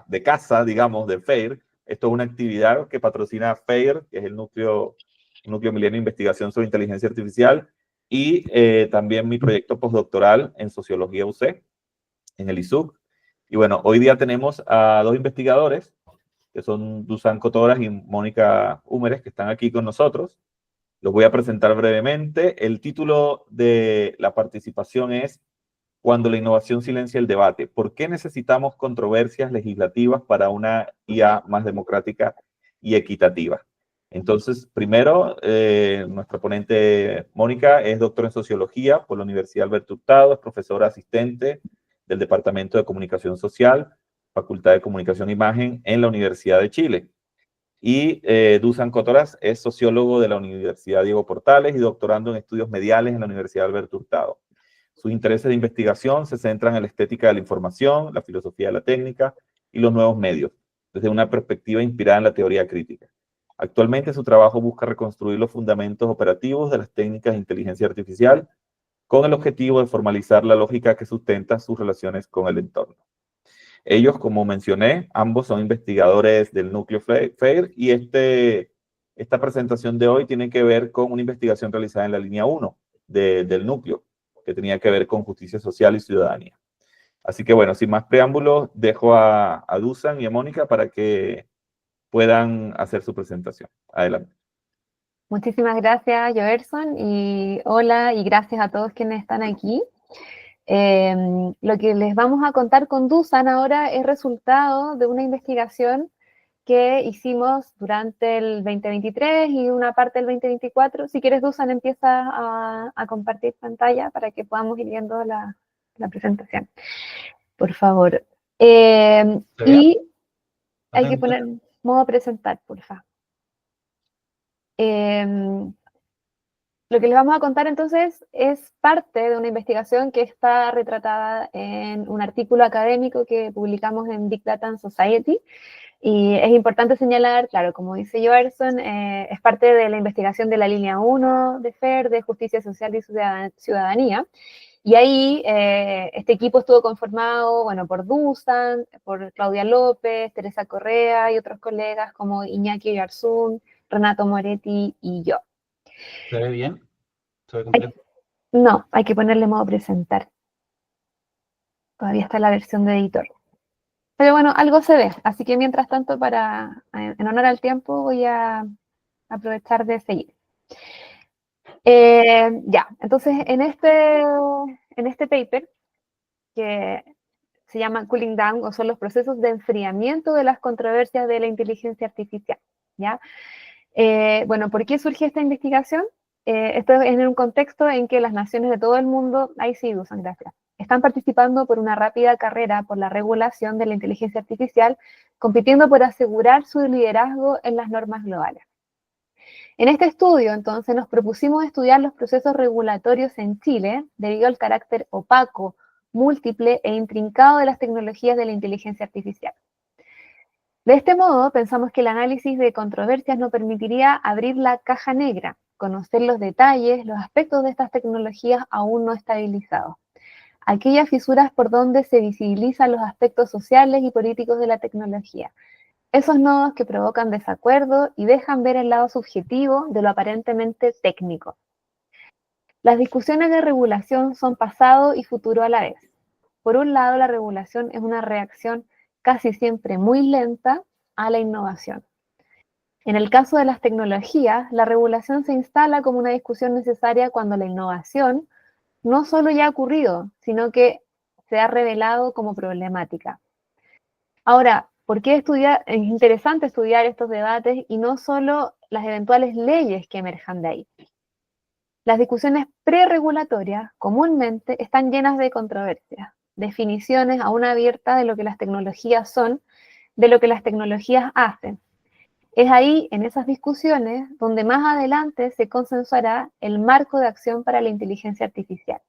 de casa, digamos, de FAIR. Esto es una actividad que patrocina FAIR, que es el Núcleo Milenio de Investigación sobre Inteligencia Artificial, y también mi proyecto postdoctoral en Sociología UC, en el ISUC. Y bueno, hoy día tenemos a dos investigadores, que son Dusan Cotoras y Mónica Húmeres, que están aquí con nosotros. Los voy a presentar brevemente. El título de la participación es Cuando la innovación silencia el debate. ¿Por qué necesitamos controversias legislativas para una IA más democrática y equitativa? Entonces, primero, nuestra ponente Mónica es doctora en Sociología por la Universidad Alberto Hurtado, es profesora asistente del Departamento de Comunicación Social, Facultad de Comunicación e Imagen en la Universidad de Chile. Y Dusan Cotoras es sociólogo de la Universidad Diego Portales y doctorando en estudios mediales en la Universidad Alberto Hurtado. Sus intereses de investigación se centran en la estética de la información, la filosofía de la técnica y los nuevos medios, desde una perspectiva inspirada en la teoría crítica. Actualmente su trabajo busca reconstruir los fundamentos operativos de las técnicas de inteligencia artificial con el objetivo de formalizar la lógica que sustenta sus relaciones con el entorno. Ellos, como mencioné, ambos son investigadores del núcleo FAIR y esta presentación de hoy tiene que ver con una investigación realizada en la línea 1 del núcleo, que tenía que ver con justicia social y ciudadanía. Así que bueno, sin más preámbulos, dejo a Dusan y a Mónica para que puedan hacer su presentación. Adelante. Muchísimas gracias, Joerson, y hola, y gracias a todos quienes están aquí. Lo que les vamos a contar con Dusan ahora es resultado de una investigación que hicimos durante el 2023 y una parte del 2024. Si quieres, Dusan, empieza a compartir pantalla para que podamos ir viendo la presentación. Por favor. Y hay que poner modo presentar, por favor. Lo que les vamos a contar entonces es parte de una investigación que está retratada en un artículo académico que publicamos en Big Data and Society. Y es importante señalar, claro, como dice Joerson, es parte de la investigación de la línea 1 de FAIR, de Justicia Social y Ciudadanía. Y ahí este equipo estuvo conformado, bueno, por Dusan, por Claudia López, Teresa Correa y otros colegas como Iñaki Oyarzún, Renato Moretti y yo. ¿Se ve bien? ¿Se ve completo? No, hay que ponerle modo presentar. Todavía está la versión de editor. Pero bueno, algo se ve, así que mientras tanto, en honor al tiempo, voy a aprovechar de seguir. Ya, entonces en este paper, que se llama Cooling Down, o son los procesos de enfriamiento de las controversias de la inteligencia artificial, ¿ya? Bueno, ¿por qué surge esta investigación? Esto es en un contexto en que las naciones de todo el mundo, ahí sí, Dusan, gracias, están participando por una rápida carrera por la regulación de la inteligencia artificial, compitiendo por asegurar su liderazgo en las normas globales. En este estudio, entonces, nos propusimos estudiar los procesos regulatorios en Chile debido al carácter opaco, múltiple e intrincado de las tecnologías de la inteligencia artificial. De este modo, pensamos que el análisis de controversias nos permitiría abrir la caja negra, conocer los detalles, los aspectos de estas tecnologías aún no estabilizados, aquellas fisuras por donde se visibilizan los aspectos sociales y políticos de la tecnología, esos nodos que provocan desacuerdo y dejan ver el lado subjetivo de lo aparentemente técnico. Las discusiones de regulación son pasado y futuro a la vez. Por un lado, la regulación es una reacción casi siempre muy lenta a la innovación. En el caso de las tecnologías, la regulación se instala como una discusión necesaria cuando la innovación no solo ya ha ocurrido, sino que se ha revelado como problemática. Ahora, ¿por qué es interesante estudiar estos debates y no solo las eventuales leyes que emerjan de ahí? Las discusiones preregulatorias comúnmente están llenas de controversias, definiciones aún abiertas de lo que las tecnologías son, de lo que las tecnologías hacen. Es ahí, en esas discusiones, donde más adelante se consensuará el marco de acción para la inteligencia artificial.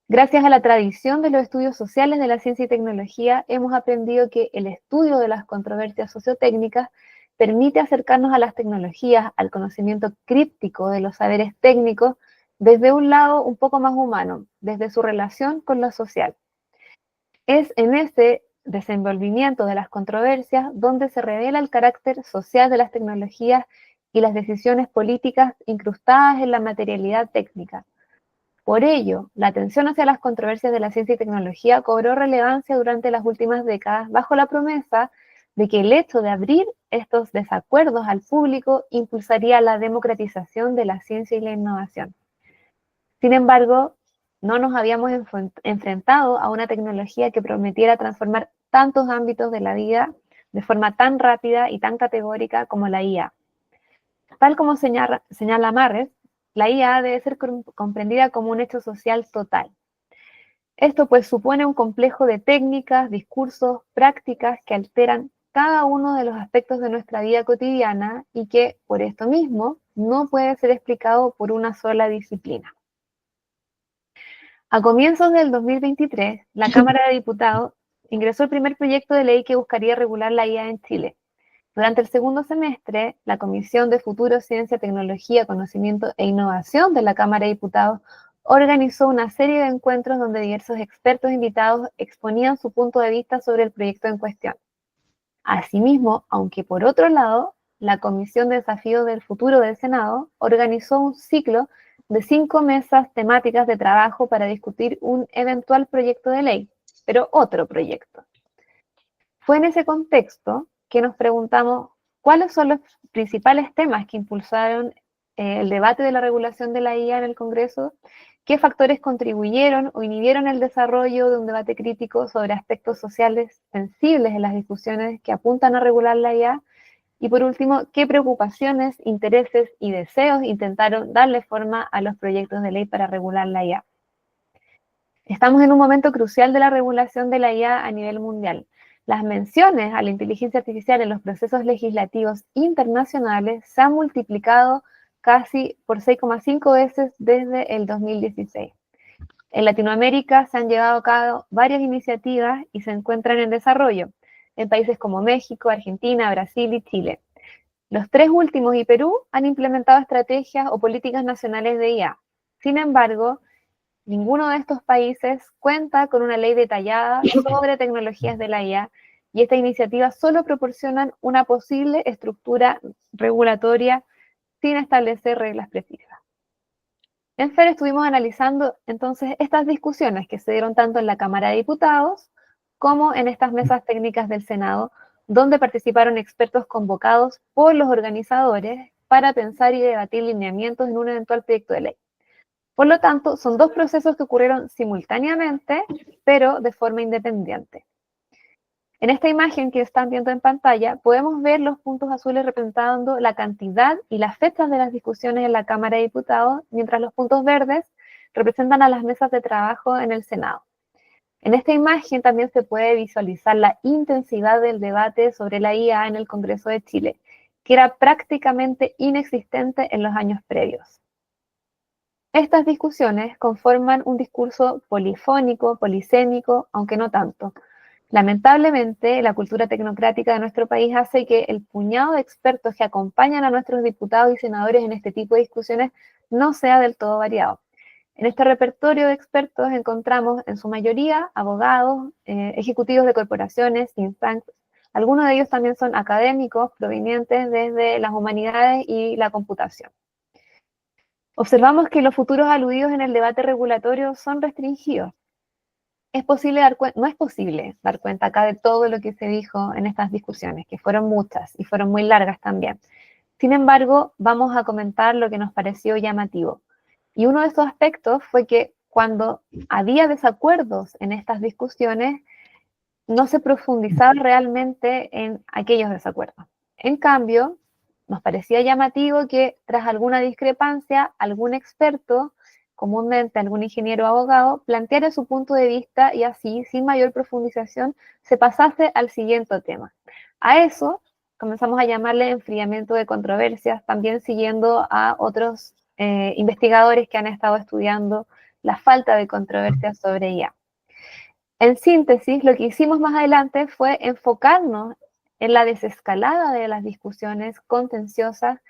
Gracias a la tradición de los estudios sociales de la ciencia y tecnología, hemos aprendido que el estudio de las controversias sociotécnicas permite acercarnos a las tecnologías, al conocimiento críptico de los saberes técnicos, desde un lado un poco más humano, desde su relación con lo social. Es en ese desenvolvimiento de las controversias, donde se revela el carácter social de las tecnologías y las decisiones políticas incrustadas en la materialidad técnica. Por ello, la atención hacia las controversias de la ciencia y tecnología cobró relevancia durante las últimas décadas bajo la promesa de que el hecho de abrir estos desacuerdos al público impulsaría la democratización de la ciencia y la innovación. Sin embargo, no nos habíamos enfrentado a una tecnología que prometiera transformar tantos ámbitos de la vida de forma tan rápida y tan categórica como la IA. Tal como señala Marres, la IA debe ser comprendida como un hecho social total. Esto pues supone un complejo de técnicas, discursos, prácticas que alteran cada uno de los aspectos de nuestra vida cotidiana y que, por esto mismo, no puede ser explicado por una sola disciplina. A comienzos del 2023, la Cámara de Diputados ingresó el primer proyecto de ley que buscaría regular la IA en Chile. Durante el segundo semestre, la Comisión de Futuro, Ciencia, Tecnología, Conocimiento e Innovación de la Cámara de Diputados organizó una serie de encuentros donde diversos expertos invitados exponían su punto de vista sobre el proyecto en cuestión. Asimismo, aunque por otro lado, la Comisión de Desafíos del Futuro del Senado organizó un ciclo de 5 mesas temáticas de trabajo para discutir un eventual proyecto de ley, pero otro proyecto. Fue en ese contexto que nos preguntamos cuáles son los principales temas que impulsaron el debate de la regulación de la IA en el Congreso, qué factores contribuyeron o inhibieron el desarrollo de un debate crítico sobre aspectos sociales sensibles en las discusiones que apuntan a regular la IA, y por último, qué preocupaciones, intereses y deseos intentaron darle forma a los proyectos de ley para regular la IA. Estamos en un momento crucial de la regulación de la IA a nivel mundial. Las menciones a la inteligencia artificial en los procesos legislativos internacionales se han multiplicado casi por 6,5 veces desde el 2016. En Latinoamérica se han llevado a cabo varias iniciativas y se encuentran en desarrollo en países como México, Argentina, Brasil y Chile. Los 3 últimos y Perú han implementado estrategias o políticas nacionales de IA. Sin embargo, ninguno de estos países cuenta con una ley detallada sobre tecnologías de la IA y estas iniciativas solo proporcionan una posible estructura regulatoria sin establecer reglas precisas. En FER estuvimos analizando entonces estas discusiones que se dieron tanto en la Cámara de Diputados como en estas mesas técnicas del Senado, donde participaron expertos convocados por los organizadores para pensar y debatir lineamientos en un eventual proyecto de ley. Por lo tanto, son 2 procesos que ocurrieron simultáneamente, pero de forma independiente. En esta imagen que están viendo en pantalla, podemos ver los puntos azules representando la cantidad y las fechas de las discusiones en la Cámara de Diputados, mientras los puntos verdes representan a las mesas de trabajo en el Senado. En esta imagen también se puede visualizar la intensidad del debate sobre la IA en el Congreso de Chile, que era prácticamente inexistente en los años previos. Estas discusiones conforman un discurso polifónico, polisémico, aunque no tanto. Lamentablemente, la cultura tecnocrática de nuestro país hace que el puñado de expertos que acompañan a nuestros diputados y senadores en este tipo de discusiones no sea del todo variado. En este repertorio de expertos encontramos en su mayoría abogados, ejecutivos de corporaciones, think tanks. Algunos de ellos también son académicos provenientes desde las humanidades y la computación. Observamos que los futuros aludidos en el debate regulatorio son restringidos. No es posible dar cuenta acá de todo lo que se dijo en estas discusiones, que fueron muchas y fueron muy largas también. Sin embargo, vamos a comentar lo que nos pareció llamativo. Y uno de esos aspectos fue que cuando había desacuerdos en estas discusiones, no se profundizaba realmente en aquellos desacuerdos. En cambio, nos parecía llamativo que tras alguna discrepancia, algún experto, comúnmente algún ingeniero o abogado, planteara su punto de vista y así, sin mayor profundización, se pasase al siguiente tema. A eso comenzamos a llamarle enfriamiento de controversias, también siguiendo a otros investigadores que han estado estudiando la falta de controversias sobre IA. En síntesis, lo que hicimos más adelante fue enfocarnos en la desescalada de las discusiones contenciosas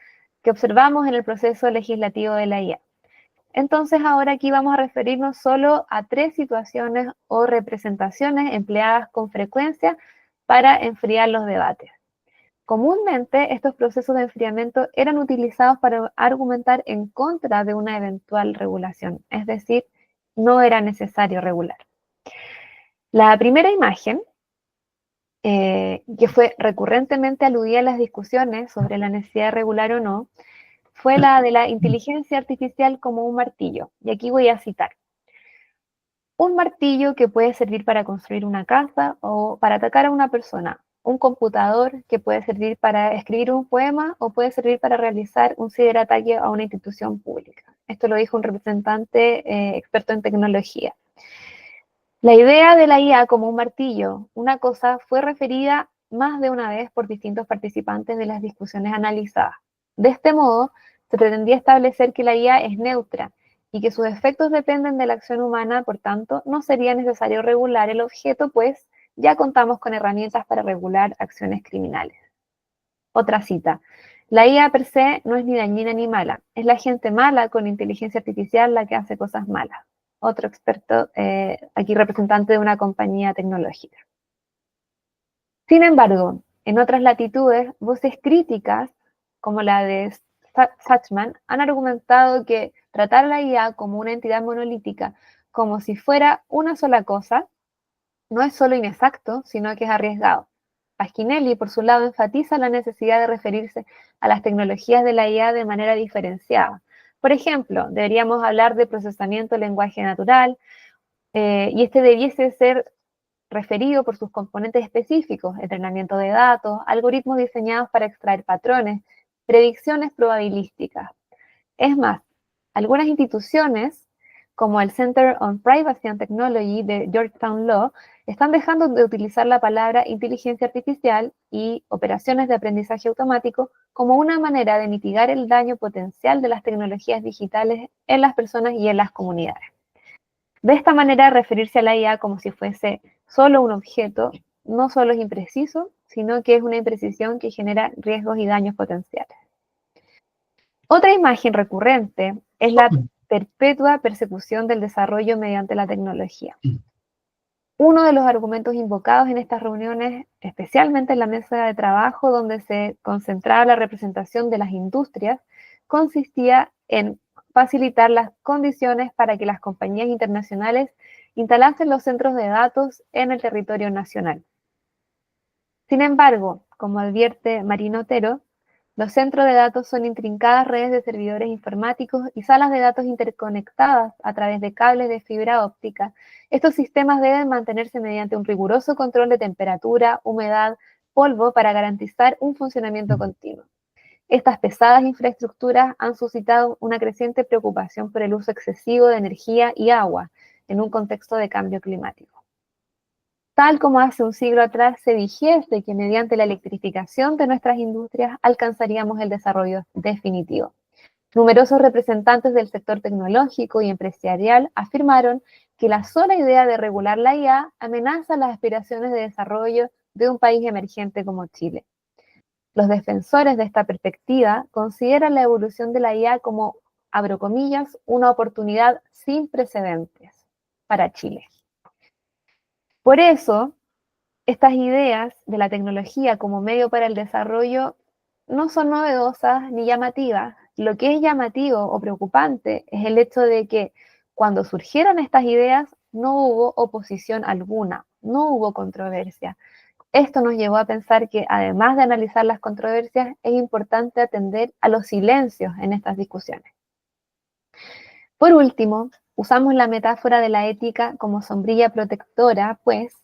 que observamos en el proceso legislativo de la IA. Entonces ahora aquí vamos a referirnos solo a 3 situaciones o representaciones empleadas con frecuencia para enfriar los debates. Comúnmente estos procesos de enfriamiento eran utilizados para argumentar en contra de una eventual regulación, es decir, no era necesario regular. La primera imagen, que fue recurrentemente aludida en las discusiones sobre la necesidad de regular o no, fue la de la inteligencia artificial como un martillo. Y aquí voy a citar. Un martillo que puede servir para construir una casa o para atacar a una persona. Un computador que puede servir para escribir un poema o puede servir para realizar un ciberataque a una institución pública. Esto lo dijo un representante experto en tecnología. La idea de la IA como un martillo, una cosa, fue referida más de una vez por distintos participantes de las discusiones analizadas. De este modo, se pretendía establecer que la IA es neutra y que sus efectos dependen de la acción humana, por tanto, no sería necesario regular el objeto, pues ya contamos con herramientas para regular acciones criminales. Otra cita. La IA per se no es ni dañina ni mala, es la gente mala con inteligencia artificial la que hace cosas malas. Otro experto, aquí representante de una compañía tecnológica. Sin embargo, en otras latitudes, voces críticas, como la de Sachman, han argumentado que tratar a la IA como una entidad monolítica, como si fuera una sola cosa, no es solo inexacto, sino que es arriesgado. Pasquinelli, por su lado, enfatiza la necesidad de referirse a las tecnologías de la IA de manera diferenciada. Por ejemplo, deberíamos hablar de procesamiento de lenguaje natural, y este debiese ser referido por sus componentes específicos, entrenamiento de datos, algoritmos diseñados para extraer patrones, predicciones probabilísticas. Es más, algunas instituciones, como el Center on Privacy and Technology de Georgetown Law, están dejando de utilizar la palabra inteligencia artificial y operaciones de aprendizaje automático como una manera de mitigar el daño potencial de las tecnologías digitales en las personas y en las comunidades. De esta manera, referirse a la IA como si fuese solo un objeto no solo es impreciso, sino que es una imprecisión que genera riesgos y daños potenciales. Otra imagen recurrente es la perpetua persecución del desarrollo mediante la tecnología. Uno de los argumentos invocados en estas reuniones, especialmente en la mesa de trabajo donde se concentraba la representación de las industrias, consistía en facilitar las condiciones para que las compañías internacionales instalasen los centros de datos en el territorio nacional. Sin embargo, como advierte Marino Otero, los centros de datos son intrincadas redes de servidores informáticos y salas de datos interconectadas a través de cables de fibra óptica. Estos sistemas deben mantenerse mediante un riguroso control de temperatura, humedad, polvo para garantizar un funcionamiento continuo. Estas pesadas infraestructuras han suscitado una creciente preocupación por el uso excesivo de energía y agua en un contexto de cambio climático. Tal como hace un siglo atrás se dijese que mediante la electrificación de nuestras industrias alcanzaríamos el desarrollo definitivo. Numerosos representantes del sector tecnológico y empresarial afirmaron que la sola idea de regular la IA amenaza las aspiraciones de desarrollo de un país emergente como Chile. Los defensores de esta perspectiva consideran la evolución de la IA como, abro comillas, una oportunidad sin precedentes para Chile. Por eso, estas ideas de la tecnología como medio para el desarrollo no son novedosas ni llamativas. Lo que es llamativo o preocupante es el hecho de que cuando surgieron estas ideas no hubo oposición alguna, no hubo controversia. Esto nos llevó a pensar que, además de analizar las controversias, es importante atender a los silencios en estas discusiones. Por último, usamos la metáfora de la ética como sombrilla protectora, pues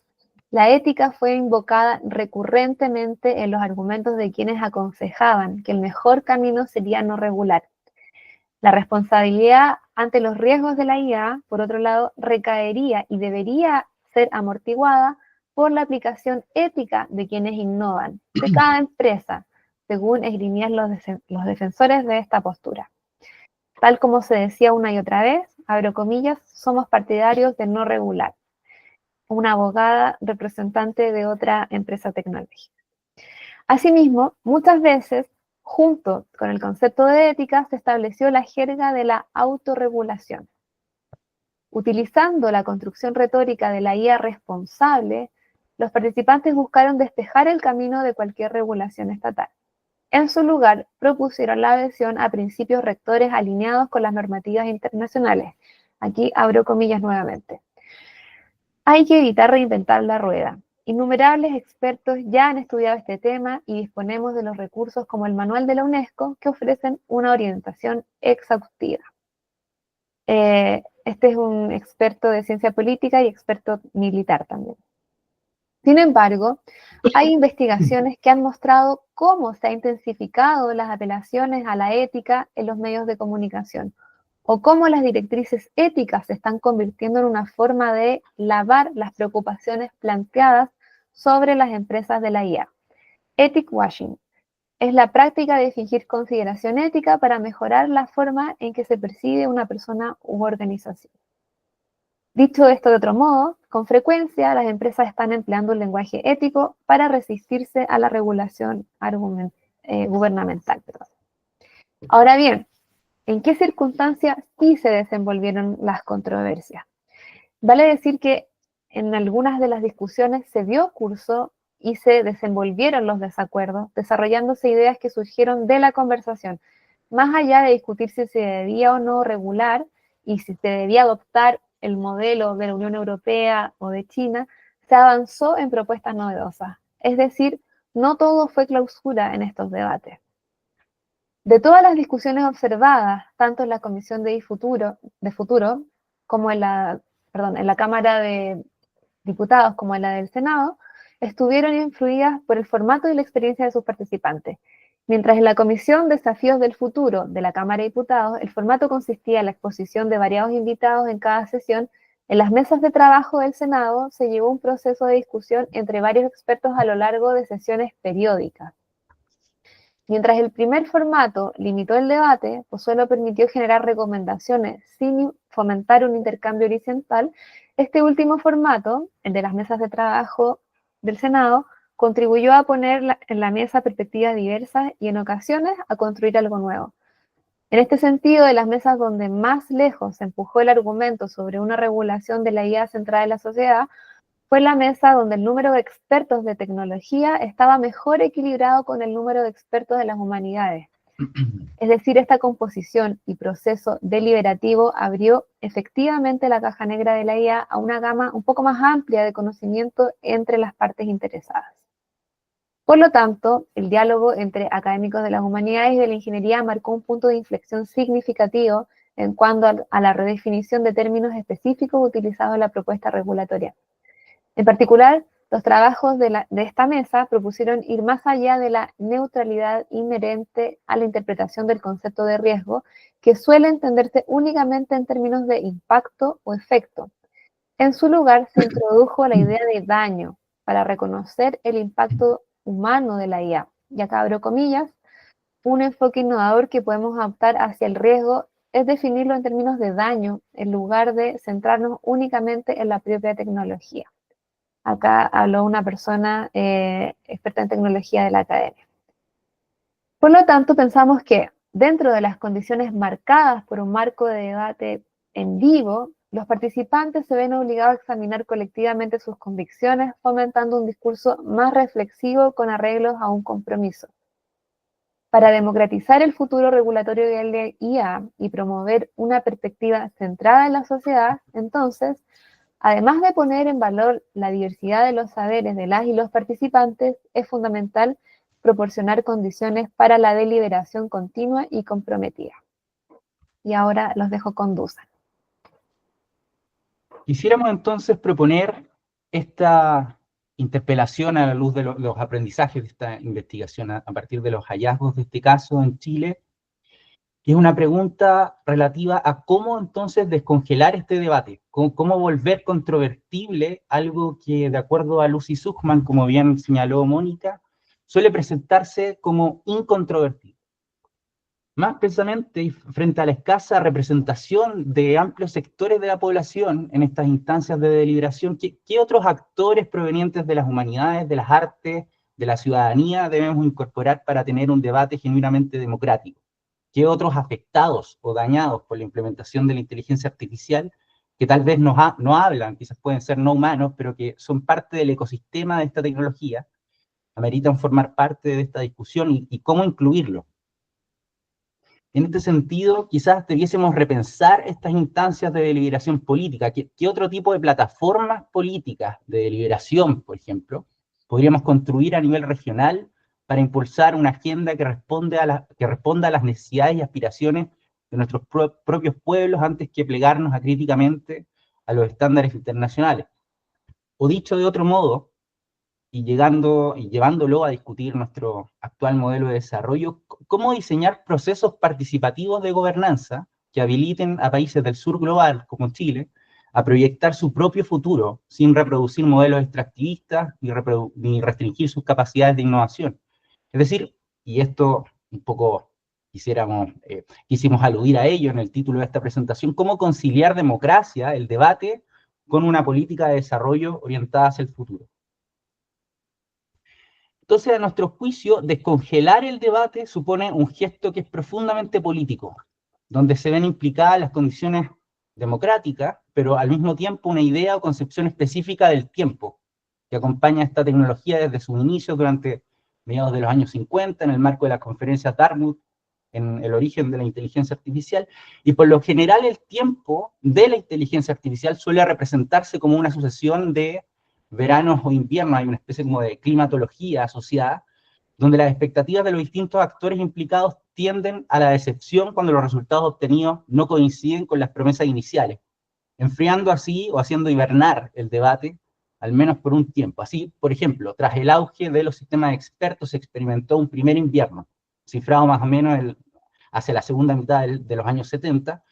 la ética fue invocada recurrentemente en los argumentos de quienes aconsejaban que el mejor camino sería no regular. La responsabilidad ante los riesgos de la IA, por otro lado, recaería y debería ser amortiguada por la aplicación ética de quienes innovan, de cada empresa, según esgrimían los defensores de esta postura. Tal como se decía una y otra vez, abro comillas, somos partidarios de no regular. Una abogada representante de otra empresa tecnológica. Asimismo, muchas veces Junto con el concepto de ética se estableció la jerga de la autorregulación. Utilizando la construcción retórica de la IA responsable, los participantes buscaron despejar el camino de cualquier regulación estatal. En su lugar, propusieron la adhesión a principios rectores alineados con las normativas internacionales. Aquí abro comillas nuevamente. Hay que evitar reinventar la rueda. Innumerables expertos ya han estudiado este tema y disponemos de los recursos como el Manual de la UNESCO que ofrecen una orientación exhaustiva. Este es un experto de ciencia política y experto militar también. Sin embargo, hay investigaciones que han mostrado cómo se han intensificado las apelaciones a la ética en los medios de comunicación, o cómo las directrices éticas se están convirtiendo en una forma de lavar las preocupaciones planteadas sobre las empresas de la IA. Ethic washing es la práctica de fingir consideración ética para mejorar la forma en que se percibe una persona u organización. Dicho esto de otro modo, con frecuencia las empresas están empleando un lenguaje ético para resistirse a la regulación gubernamental. Ahora bien, ¿en qué circunstancias sí se desenvolvieron las controversias? Vale decir que en algunas de las discusiones se dio curso y se desenvolvieron los desacuerdos, desarrollándose ideas que surgieron de la conversación, más allá de discutir si se debía o no regular y si se debía adoptar el modelo de la Unión Europea o de China, se avanzó en propuestas novedosas. Es decir, no todo fue clausura en estos debates. De todas las discusiones observadas, tanto en la Comisión de Futuro como en la Cámara de Diputados como en la del Senado, estuvieron influidas por el formato y la experiencia de sus participantes. Mientras en la Comisión Desafíos del Futuro de la Cámara de Diputados, el formato consistía en la exposición de variados invitados en cada sesión, en las mesas de trabajo del Senado se llevó un proceso de discusión entre varios expertos a lo largo de sesiones periódicas. Mientras el primer formato limitó el debate, Pozuelo permitió generar recomendaciones sin fomentar un intercambio horizontal, este último formato, el de las mesas de trabajo del Senado, contribuyó a poner en la mesa perspectivas diversas y en ocasiones a construir algo nuevo. En este sentido, de las mesas donde más lejos se empujó el argumento sobre una regulación de la IA centrada en la sociedad, fue la mesa donde el número de expertos de tecnología estaba mejor equilibrado con el número de expertos de las humanidades. Es decir, esta composición y proceso deliberativo abrió efectivamente la caja negra de la IA a una gama un poco más amplia de conocimiento entre las partes interesadas. Por lo tanto, el diálogo entre académicos de las humanidades y de la ingeniería marcó un punto de inflexión significativo en cuanto a la redefinición de términos específicos utilizados en la propuesta regulatoria. En particular, los trabajos de esta mesa propusieron ir más allá de la neutralidad inherente a la interpretación del concepto de riesgo, que suele entenderse únicamente en términos de impacto o efecto. En su lugar, se introdujo la idea de daño para reconocer el impacto humano de la IA. Y acá abro comillas, un enfoque innovador que podemos adoptar hacia el riesgo es definirlo en términos de daño, en lugar de centrarnos únicamente en la propia tecnología. Acá habló una persona experta en tecnología de la academia. Por lo tanto, pensamos que dentro de las condiciones marcadas por un marco de debate en vivo, los participantes se ven obligados a examinar colectivamente sus convicciones, fomentando un discurso más reflexivo con arreglos a un compromiso. Para democratizar el futuro regulatorio de la IA y promover una perspectiva centrada en la sociedad, entonces, además de poner en valor la diversidad de los saberes de las y los participantes, es fundamental proporcionar condiciones para la deliberación continua y comprometida. Y ahora los dejo con Dusan. Quisiéramos entonces proponer esta interpelación a la luz de los aprendizajes de esta investigación, a partir de los hallazgos de este caso en Chile, que es una pregunta relativa a cómo entonces descongelar este debate, cómo volver controvertible algo que, de acuerdo a Lucy Zuckman, como bien señaló Mónica, suele presentarse como incontrovertible. Más precisamente, frente a la escasa representación de amplios sectores de la población en estas instancias de deliberación, ¿qué otros actores provenientes de las humanidades, de las artes de la ciudadanía debemos incorporar para tener un debate genuinamente democrático? ¿Qué otros afectados o dañados por la implementación de la inteligencia artificial, que tal vez no hablan, quizás pueden ser no humanos, pero que son parte del ecosistema de esta tecnología, ameritan formar parte de esta discusión y cómo incluirlo? En este sentido, quizás debiésemos repensar estas instancias de deliberación política. ¿Qué otro tipo de plataformas políticas de deliberación, por ejemplo, podríamos construir a nivel regional para impulsar una agenda que responda a las necesidades y aspiraciones de nuestros propios pueblos antes que plegarnos acríticamente a los estándares internacionales? O dicho de otro modo, y llevándolo a discutir nuestro actual modelo de desarrollo, cómo diseñar procesos participativos de gobernanza que habiliten a países del sur global, como Chile, a proyectar su propio futuro sin reproducir modelos extractivistas ni restringir sus capacidades de innovación. Es decir, y esto un poco quisimos aludir a ello en el título de esta presentación, cómo conciliar democracia, el debate, con una política de desarrollo orientada hacia el futuro. Entonces, a nuestro juicio, descongelar el debate supone un gesto que es profundamente político, donde se ven implicadas las condiciones democráticas, pero al mismo tiempo una idea o concepción específica del tiempo, que acompaña a esta tecnología desde sus inicios durante mediados de los años 50, en el marco de la conferencia Dartmouth, en el origen de la inteligencia artificial, y por lo general el tiempo de la inteligencia artificial suele representarse como una sucesión de veranos o inviernos, hay una especie como de climatología asociada, donde las expectativas de los distintos actores implicados tienden a la decepción cuando los resultados obtenidos no coinciden con las promesas iniciales, enfriando así o haciendo hibernar el debate, al menos por un tiempo. Así, por ejemplo, tras el auge de los sistemas expertos se experimentó un primer invierno, cifrado más o menos hacia la segunda mitad de los años 70,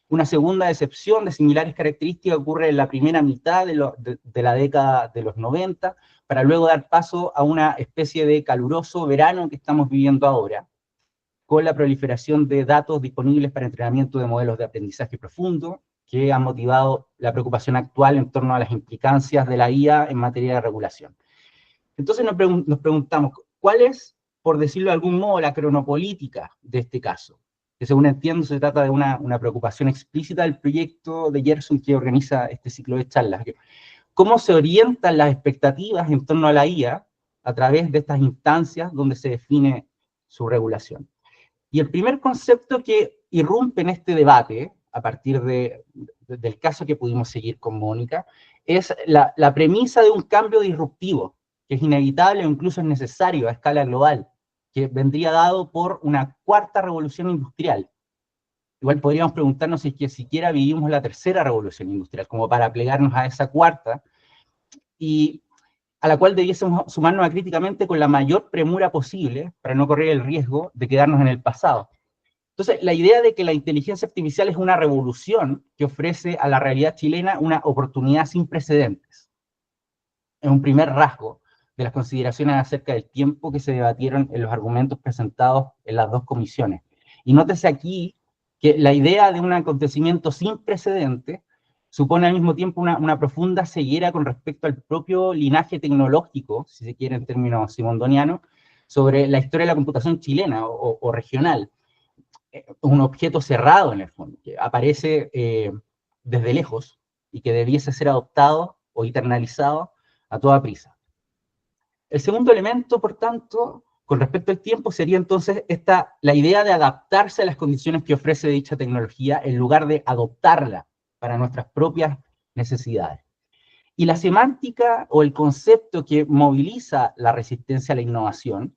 una segunda decepción de similares características ocurre en la primera mitad de la década de los 90, para luego dar paso a una especie de caluroso verano que estamos viviendo ahora, con la proliferación de datos disponibles para entrenamiento de modelos de aprendizaje profundo, que han motivado la preocupación actual en torno a las implicancias de la IA en materia de regulación. Entonces nos preguntamos, ¿cuál es, por decirlo de algún modo, la cronopolítica de este caso? Que según entiendo se trata de una preocupación explícita del proyecto de Gerson que organiza este ciclo de charlas. ¿Cómo se orientan las expectativas en torno a la IA a través de estas instancias donde se define su regulación? Y el primer concepto que irrumpe en este debate, a partir del caso que pudimos seguir con Mónica, es la premisa de un cambio disruptivo, que es inevitable o incluso es necesario a escala global, que vendría dado por una cuarta revolución industrial. Igual podríamos preguntarnos si es que siquiera vivimos la tercera revolución industrial, como para plegarnos a esa cuarta, y a la cual debiésemos sumarnos críticamente con la mayor premura posible, para no correr el riesgo de quedarnos en el pasado. Entonces, la idea de que la inteligencia artificial es una revolución que ofrece a la realidad chilena una oportunidad sin precedentes, es un primer rasgo de las consideraciones acerca del tiempo que se debatieron en los argumentos presentados en las dos comisiones. Y nótese aquí que la idea de un acontecimiento sin precedentes supone al mismo tiempo una profunda ceguera con respecto al propio linaje tecnológico, si se quiere en términos simondonianos, sobre la historia de la computación chilena o regional. Un objeto cerrado en el fondo, que aparece desde lejos y que debiese ser adoptado o internalizado a toda prisa. El segundo elemento, por tanto, con respecto al tiempo, sería entonces la idea de adaptarse a las condiciones que ofrece dicha tecnología en lugar de adoptarla para nuestras propias necesidades. Y la semántica o el concepto que moviliza la resistencia a la innovación,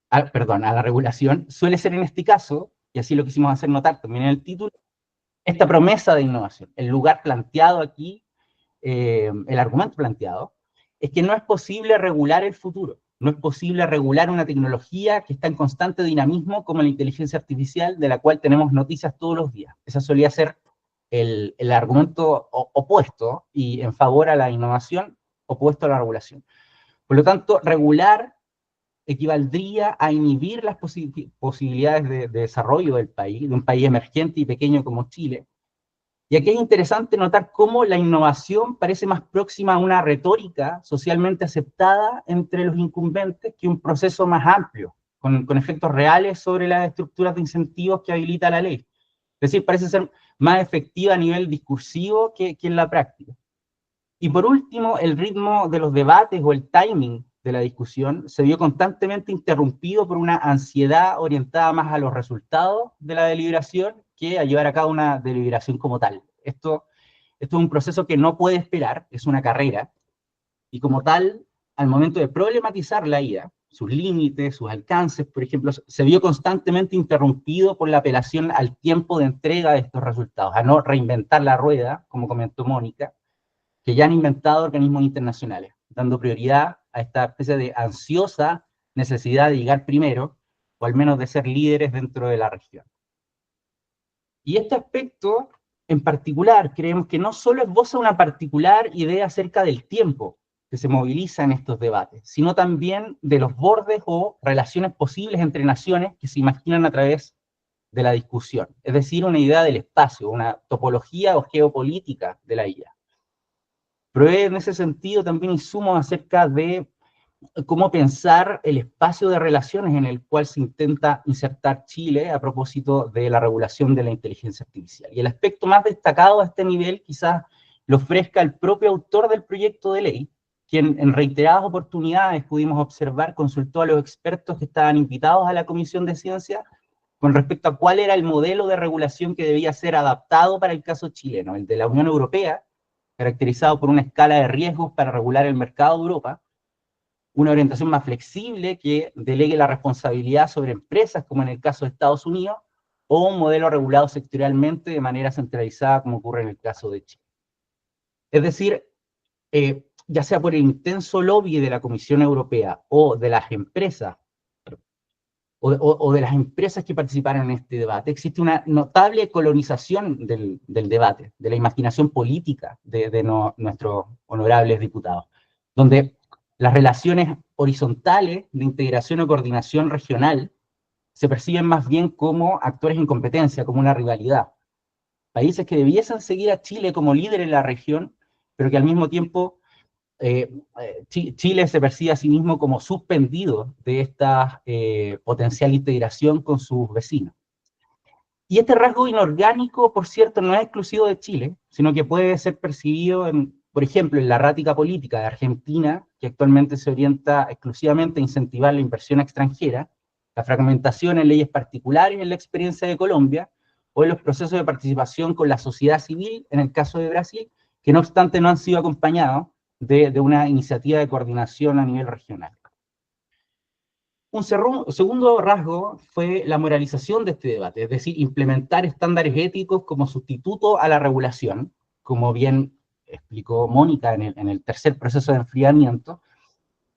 a la regulación, suele ser en este caso, y así lo quisimos hacer notar también en el título, esta promesa de innovación. El lugar planteado aquí, el argumento planteado, es que no es posible regular el futuro, no es posible regular una tecnología que está en constante dinamismo como la inteligencia artificial, de la cual tenemos noticias todos los días. Ese solía ser el argumento opuesto y en favor a la innovación, opuesto a la regulación. Por lo tanto, regular equivaldría a inhibir las posibilidades de desarrollo del país, de un país emergente y pequeño como Chile, Y aquí es interesante notar cómo la innovación parece más próxima a una retórica socialmente aceptada entre los incumbentes que un proceso más amplio, con efectos reales sobre las estructuras de incentivos que habilita la ley. Es decir, parece ser más efectiva a nivel discursivo que en la práctica. Y por último, el ritmo de los debates o el timing de la discusión se vio constantemente interrumpido por una ansiedad orientada más a los resultados de la deliberación que a llevar a cabo una deliberación como tal. Esto es un proceso que no puede esperar, es una carrera, y como tal, al momento de problematizar la IA, sus límites, sus alcances, por ejemplo, se vio constantemente interrumpido por la apelación al tiempo de entrega de estos resultados, a no reinventar la rueda, como comentó Mónica, que ya han inventado organismos internacionales, dando prioridad a esta especie de ansiosa necesidad de llegar primero, o al menos de ser líderes dentro de la región. Y este aspecto en particular, creemos que no solo esboza una particular idea acerca del tiempo que se moviliza en estos debates, sino también de los bordes o relaciones posibles entre naciones que se imaginan a través de la discusión, es decir, una idea del espacio, una topología o geopolítica de la IA. Provee en ese sentido también insumos acerca de cómo pensar el espacio de relaciones en el cual se intenta insertar Chile a propósito de la regulación de la inteligencia artificial. Y el aspecto más destacado a este nivel quizás lo ofrezca el propio autor del proyecto de ley, quien en reiteradas oportunidades pudimos observar, consultó a los expertos que estaban invitados a la Comisión de Ciencia con respecto a cuál era el modelo de regulación que debía ser adaptado para el caso chileno, el de la Unión Europea, caracterizado por una escala de riesgos para regular el mercado de Europa, una orientación más flexible que delegue la responsabilidad sobre empresas, como en el caso de Estados Unidos, o un modelo regulado sectorialmente de manera centralizada, como ocurre en el caso de Chile. Es decir, ya sea por el intenso lobby de la Comisión Europea o de las empresas, o de las empresas que participaron en este debate, existe una notable colonización del debate, de la imaginación política de nuestros honorables diputados, donde las relaciones horizontales de integración o coordinación regional se perciben más bien como actores en competencia, como una rivalidad. Países que debiesen seguir a Chile como líder en la región, pero que al mismo tiempo Chile se percibe a sí mismo como suspendido de esta potencial integración con sus vecinos. Y este rasgo inorgánico, por cierto, no es exclusivo de Chile, sino que puede ser percibido, por ejemplo, en la errática política de Argentina, que actualmente se orienta exclusivamente a incentivar la inversión extranjera, la fragmentación en leyes particulares en la experiencia de Colombia, o en los procesos de participación con la sociedad civil, en el caso de Brasil, que no obstante no han sido acompañados de una iniciativa de coordinación a nivel regional. Un segundo rasgo fue la moralización de este debate, es decir, implementar estándares éticos como sustituto a la regulación, como bien explicó Mónica en el tercer proceso de enfriamiento,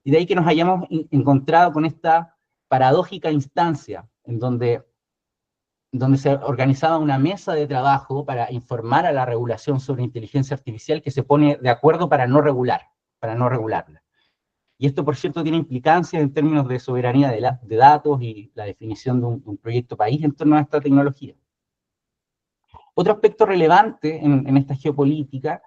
y de ahí que nos hayamos encontrado con esta paradójica instancia en donde se organizaba una mesa de trabajo para informar a la regulación sobre inteligencia artificial que se pone de acuerdo para no regularla. Y esto, por cierto, tiene implicancias en términos de soberanía de datos y la definición de un proyecto país en torno a esta tecnología. Otro aspecto relevante en esta geopolítica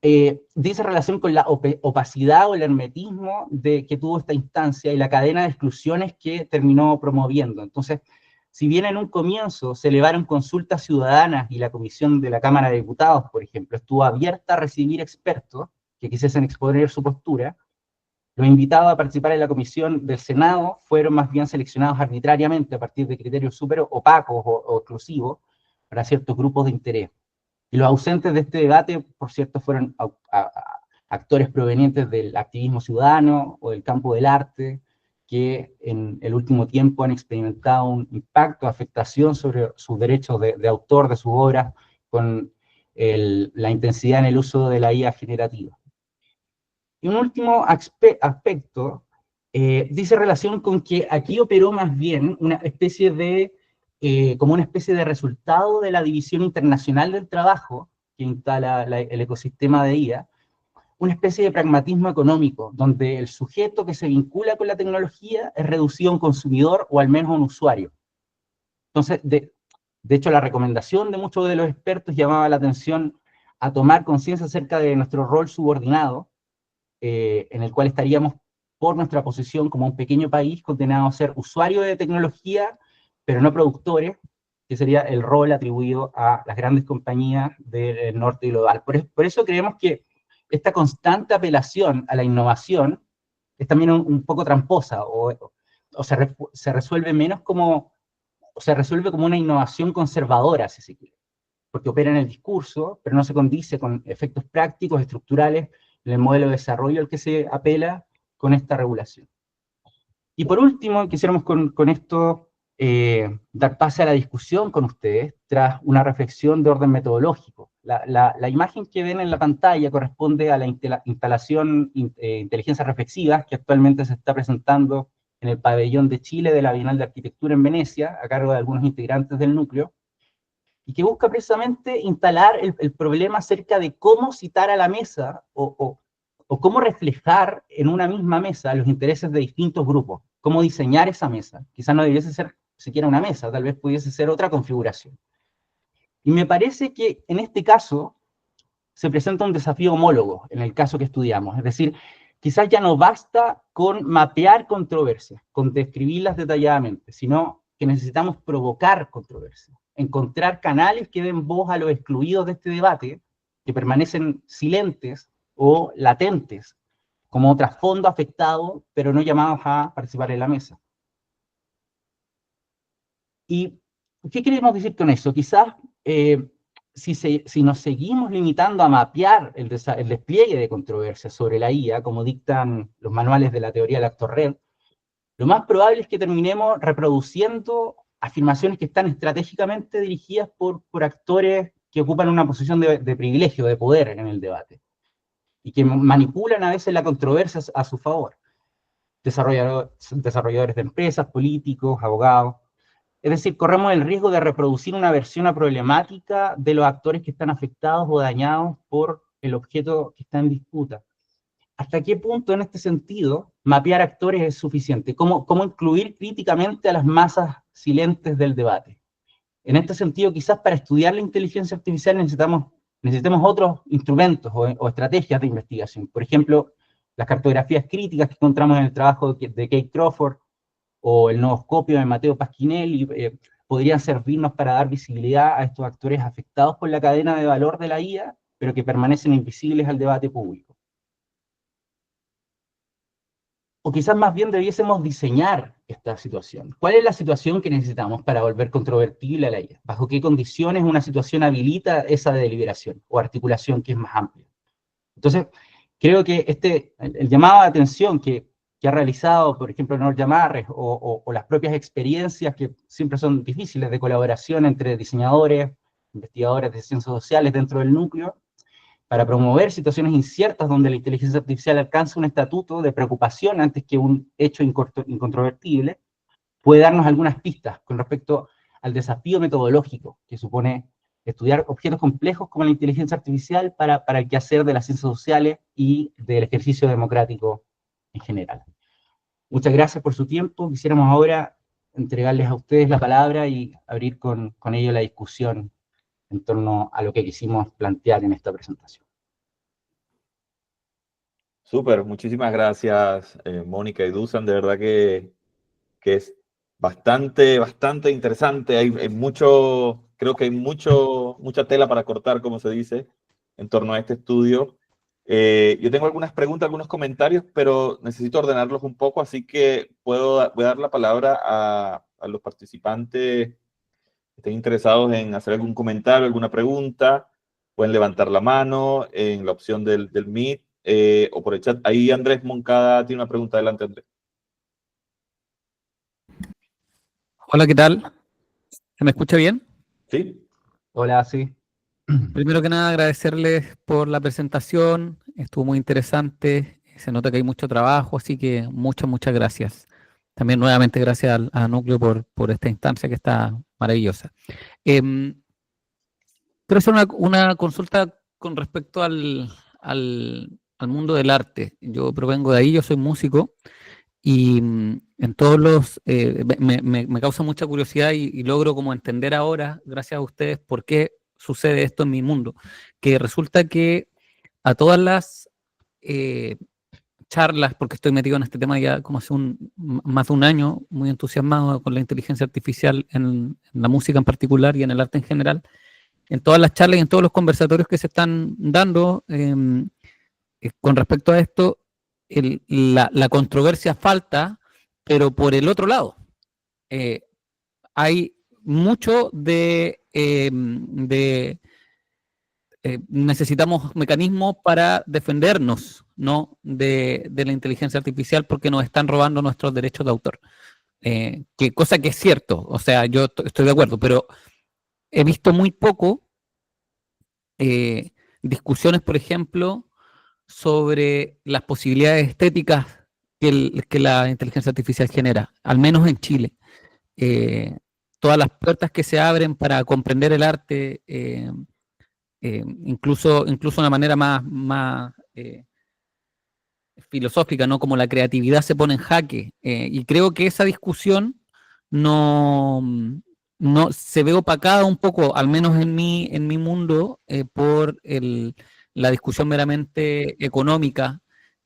dice relación con la opacidad o el hermetismo que tuvo esta instancia y la cadena de exclusiones que terminó promoviendo. Entonces, si bien en un comienzo se elevaron consultas ciudadanas y la comisión de la Cámara de Diputados, por ejemplo, estuvo abierta a recibir expertos que quisiesen exponer su postura, los invitados a participar en la comisión del Senado fueron más bien seleccionados arbitrariamente a partir de criterios súper opacos o exclusivos para ciertos grupos de interés. Y los ausentes de este debate, por cierto, fueron actores provenientes del activismo ciudadano o del campo del arte, que en el último tiempo han experimentado un impacto, afectación sobre sus derechos de autor de sus obras con la intensidad en el uso de la IA generativa. Y un último aspecto dice relación con que aquí operó más bien una especie de, como una especie de resultado de la división internacional del trabajo que instala el ecosistema de IA, una especie de pragmatismo económico, donde el sujeto que se vincula con la tecnología es reducido a un consumidor o al menos a un usuario. Entonces, de De hecho, la recomendación de muchos de los expertos llamaba la atención a tomar conciencia acerca de nuestro rol subordinado, en el cual estaríamos por nuestra posición como un pequeño país condenado a ser usuario de tecnología, pero no productores, que sería el rol atribuido a las grandes compañías del norte global. Por eso creemos que esta constante apelación a la innovación es también un poco tramposa, o se resuelve menos como, o se resuelve como una innovación conservadora, si se quiere, porque opera en el discurso, pero no se condice con efectos prácticos, estructurales, en el modelo de desarrollo al que se apela con esta regulación. Y por último, quisiéramos con esto dar pase a la discusión con ustedes, tras una reflexión de orden metodológico. La imagen que ven en la pantalla corresponde a la instalación Inteligencia Reflexiva, que actualmente se está presentando en el pabellón de Chile de la Bienal de Arquitectura en Venecia, a cargo de algunos integrantes del núcleo, y que busca precisamente instalar el problema acerca de cómo citar a la mesa o cómo reflejar en una misma mesa los intereses de distintos grupos, cómo diseñar esa mesa. Quizás no debiese ser siquiera una mesa, tal vez pudiese ser otra configuración. Y me parece que en este caso se presenta un desafío homólogo en el caso que estudiamos, es decir, quizás ya no basta con mapear controversias, con describirlas detalladamente, sino que necesitamos provocar controversias, encontrar canales que den voz a los excluidos de este debate, que permanecen silentes o latentes, como trasfondo afectado, pero no llamados a participar en la mesa. ¿Y qué queremos decir con eso? Quizás si nos seguimos limitando a mapear el despliegue de controversias sobre la IA, como dictan los manuales de la teoría del actor red, lo más probable es que terminemos reproduciendo afirmaciones que están estratégicamente dirigidas por actores que ocupan una posición de privilegio, de poder en el debate, y que manipulan a veces la controversia a su favor. Desarrolladores de empresas, políticos, abogados. Es decir, corremos el riesgo de reproducir una versión problemática de los actores que están afectados o dañados por el objeto que está en disputa. ¿Hasta qué punto, en este sentido, mapear actores es suficiente? ¿Cómo incluir críticamente a las masas silentes del debate? En este sentido, quizás para estudiar la inteligencia artificial necesitemos otros instrumentos o estrategias de investigación. Por ejemplo, las cartografías críticas que encontramos en el trabajo de Kate Crawford, o el nooscopio de Matteo Pasquinelli, podrían servirnos para dar visibilidad a estos actores afectados por la cadena de valor de la IA, pero que permanecen invisibles al debate público. O quizás más bien debiésemos diseñar esta situación. ¿Cuál es la situación que necesitamos para volver controvertible a la IA? ¿Bajo qué condiciones una situación habilita esa deliberación o articulación que es más amplia? Entonces, creo que el llamado de atención que ha realizado, por ejemplo, Nor Yamarres, o las propias experiencias que siempre son difíciles de colaboración entre diseñadores, investigadores de ciencias sociales dentro del núcleo, para promover situaciones inciertas donde la inteligencia artificial alcanza un estatuto de preocupación antes que un hecho incontrovertible, puede darnos algunas pistas con respecto al desafío metodológico que supone estudiar objetos complejos como la inteligencia artificial para el quehacer de las ciencias sociales y del ejercicio democrático en general. Muchas gracias por su tiempo. Quisiéramos ahora entregarles a ustedes la palabra y abrir con ello la discusión en torno a lo que quisimos plantear en esta presentación. Súper, muchísimas gracias, Mónica y Dusan. De verdad que es bastante interesante. Hay creo que hay mucha tela para cortar, como se dice, en torno a este estudio. Yo tengo algunas preguntas, algunos comentarios, pero necesito ordenarlos un poco, así que voy a dar la palabra a los participantes que estén interesados en hacer algún comentario, alguna pregunta. Pueden levantar la mano en la opción del Meet o por el chat. Ahí Andrés Moncada tiene una pregunta. Adelante, Andrés. Hola, ¿qué tal? ¿Se me escucha bien? Sí. Hola, sí. Primero que nada, agradecerles por la presentación. Estuvo muy interesante. Se nota que hay mucho trabajo, así que muchas gracias. También nuevamente gracias a Núcleo por esta instancia que está maravillosa. Quiero hacer una consulta con respecto al mundo del arte. Yo provengo de ahí, yo soy músico Y en todos los, me causa mucha curiosidad y logro como entender ahora, gracias a ustedes, por qué sucede esto en mi mundo. Que resulta que a todas las charlas, porque estoy metido en este tema ya como hace más de un año, muy entusiasmado con la inteligencia artificial en la música en particular y en el arte en general, en todas las charlas y en todos los conversatorios que se están dando con respecto a esto, la controversia falta, pero por el otro lado, hay mucho necesitamos mecanismos para defendernos, ¿no? de la inteligencia artificial porque nos están robando nuestros derechos de autor. Cosa que es cierto, o sea, yo estoy de acuerdo, pero he visto muy poco discusiones, por ejemplo, sobre las posibilidades estéticas que la inteligencia artificial genera, al menos en Chile. Todas las puertas que se abren para comprender el arte, incluso de una manera más filosófica, ¿no? Como la creatividad se pone en jaque. Y creo que esa discusión no se ve opacada un poco, al menos en mi mundo, por la discusión meramente económica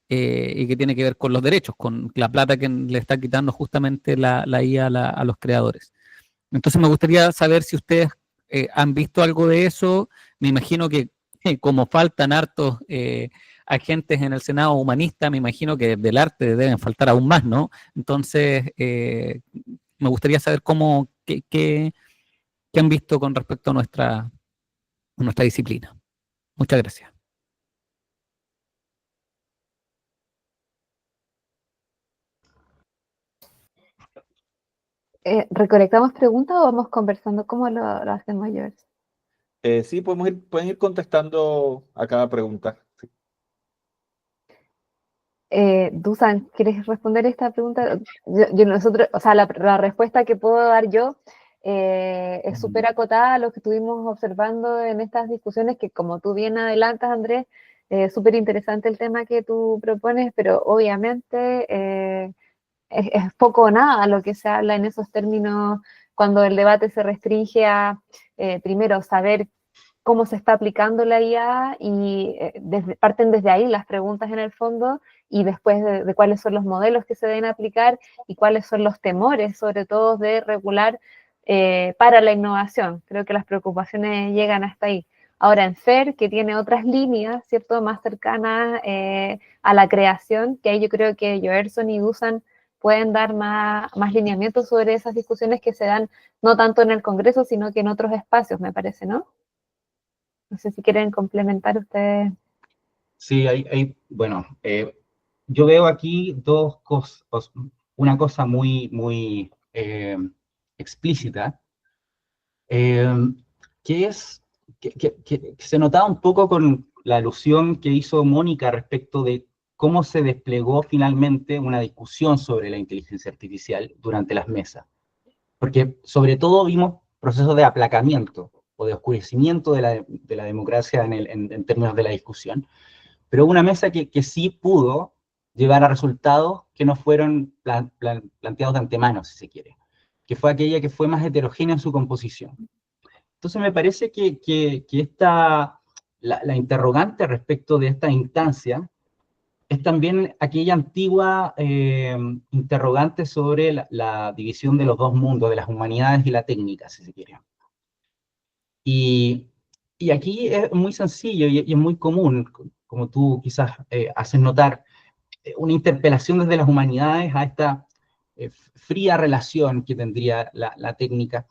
y que tiene que ver con los derechos, con la plata que le está quitando justamente la IA a los creadores. Entonces me gustaría saber si ustedes han visto algo de eso. Me imagino que como faltan hartos agentes en el Senado humanista, me imagino que del arte deben faltar aún más, ¿no? Entonces, me gustaría saber qué han visto con respecto a nuestra disciplina. Muchas gracias. ¿Recolectamos preguntas o vamos conversando? ¿Cómo lo hacemos, George? Sí, pueden ir contestando a cada pregunta. Sí. Dusan, ¿quieres responder esta pregunta? Nosotros, o sea, la respuesta que puedo dar yo es súper acotada a lo que estuvimos observando en estas discusiones, que como tú bien adelantas, Andrés, súper interesante el tema que tú propones, pero obviamente es poco o nada lo que se habla en esos términos cuando el debate se restringe a, primero, saber cómo se está aplicando la IA y parten desde ahí las preguntas en el fondo y después de cuáles son los modelos que se deben aplicar y cuáles son los temores, sobre todo de regular para la innovación. Creo que las preocupaciones llegan hasta ahí. Ahora en FAIR, que tiene otras líneas, ¿cierto?, más cercanas a la creación, que ahí yo creo que Joerson y Dusan pueden dar más lineamientos sobre esas discusiones que se dan no tanto en el Congreso, sino que en otros espacios, me parece, ¿no? No sé si quieren complementar ustedes. Sí, bueno, yo veo aquí dos cosas, una cosa muy explícita, que es que se notaba un poco con la alusión que hizo Mónica respecto de cómo se desplegó finalmente una discusión sobre la inteligencia artificial durante las mesas. Porque sobre todo vimos procesos de aplacamiento o de oscurecimiento de la democracia en términos de la discusión, pero hubo una mesa que sí pudo llevar a resultados que no fueron planteados de antemano, si se quiere, que fue aquella que fue más heterogénea en su composición. Entonces me parece que la interrogante respecto de esta instancia es también aquella antigua interrogante sobre la división de los dos mundos, de las humanidades y la técnica, si se quiere. Y aquí es muy sencillo y es muy común, como tú quizás haces notar, una interpelación desde las humanidades a esta fría relación que tendría la técnica.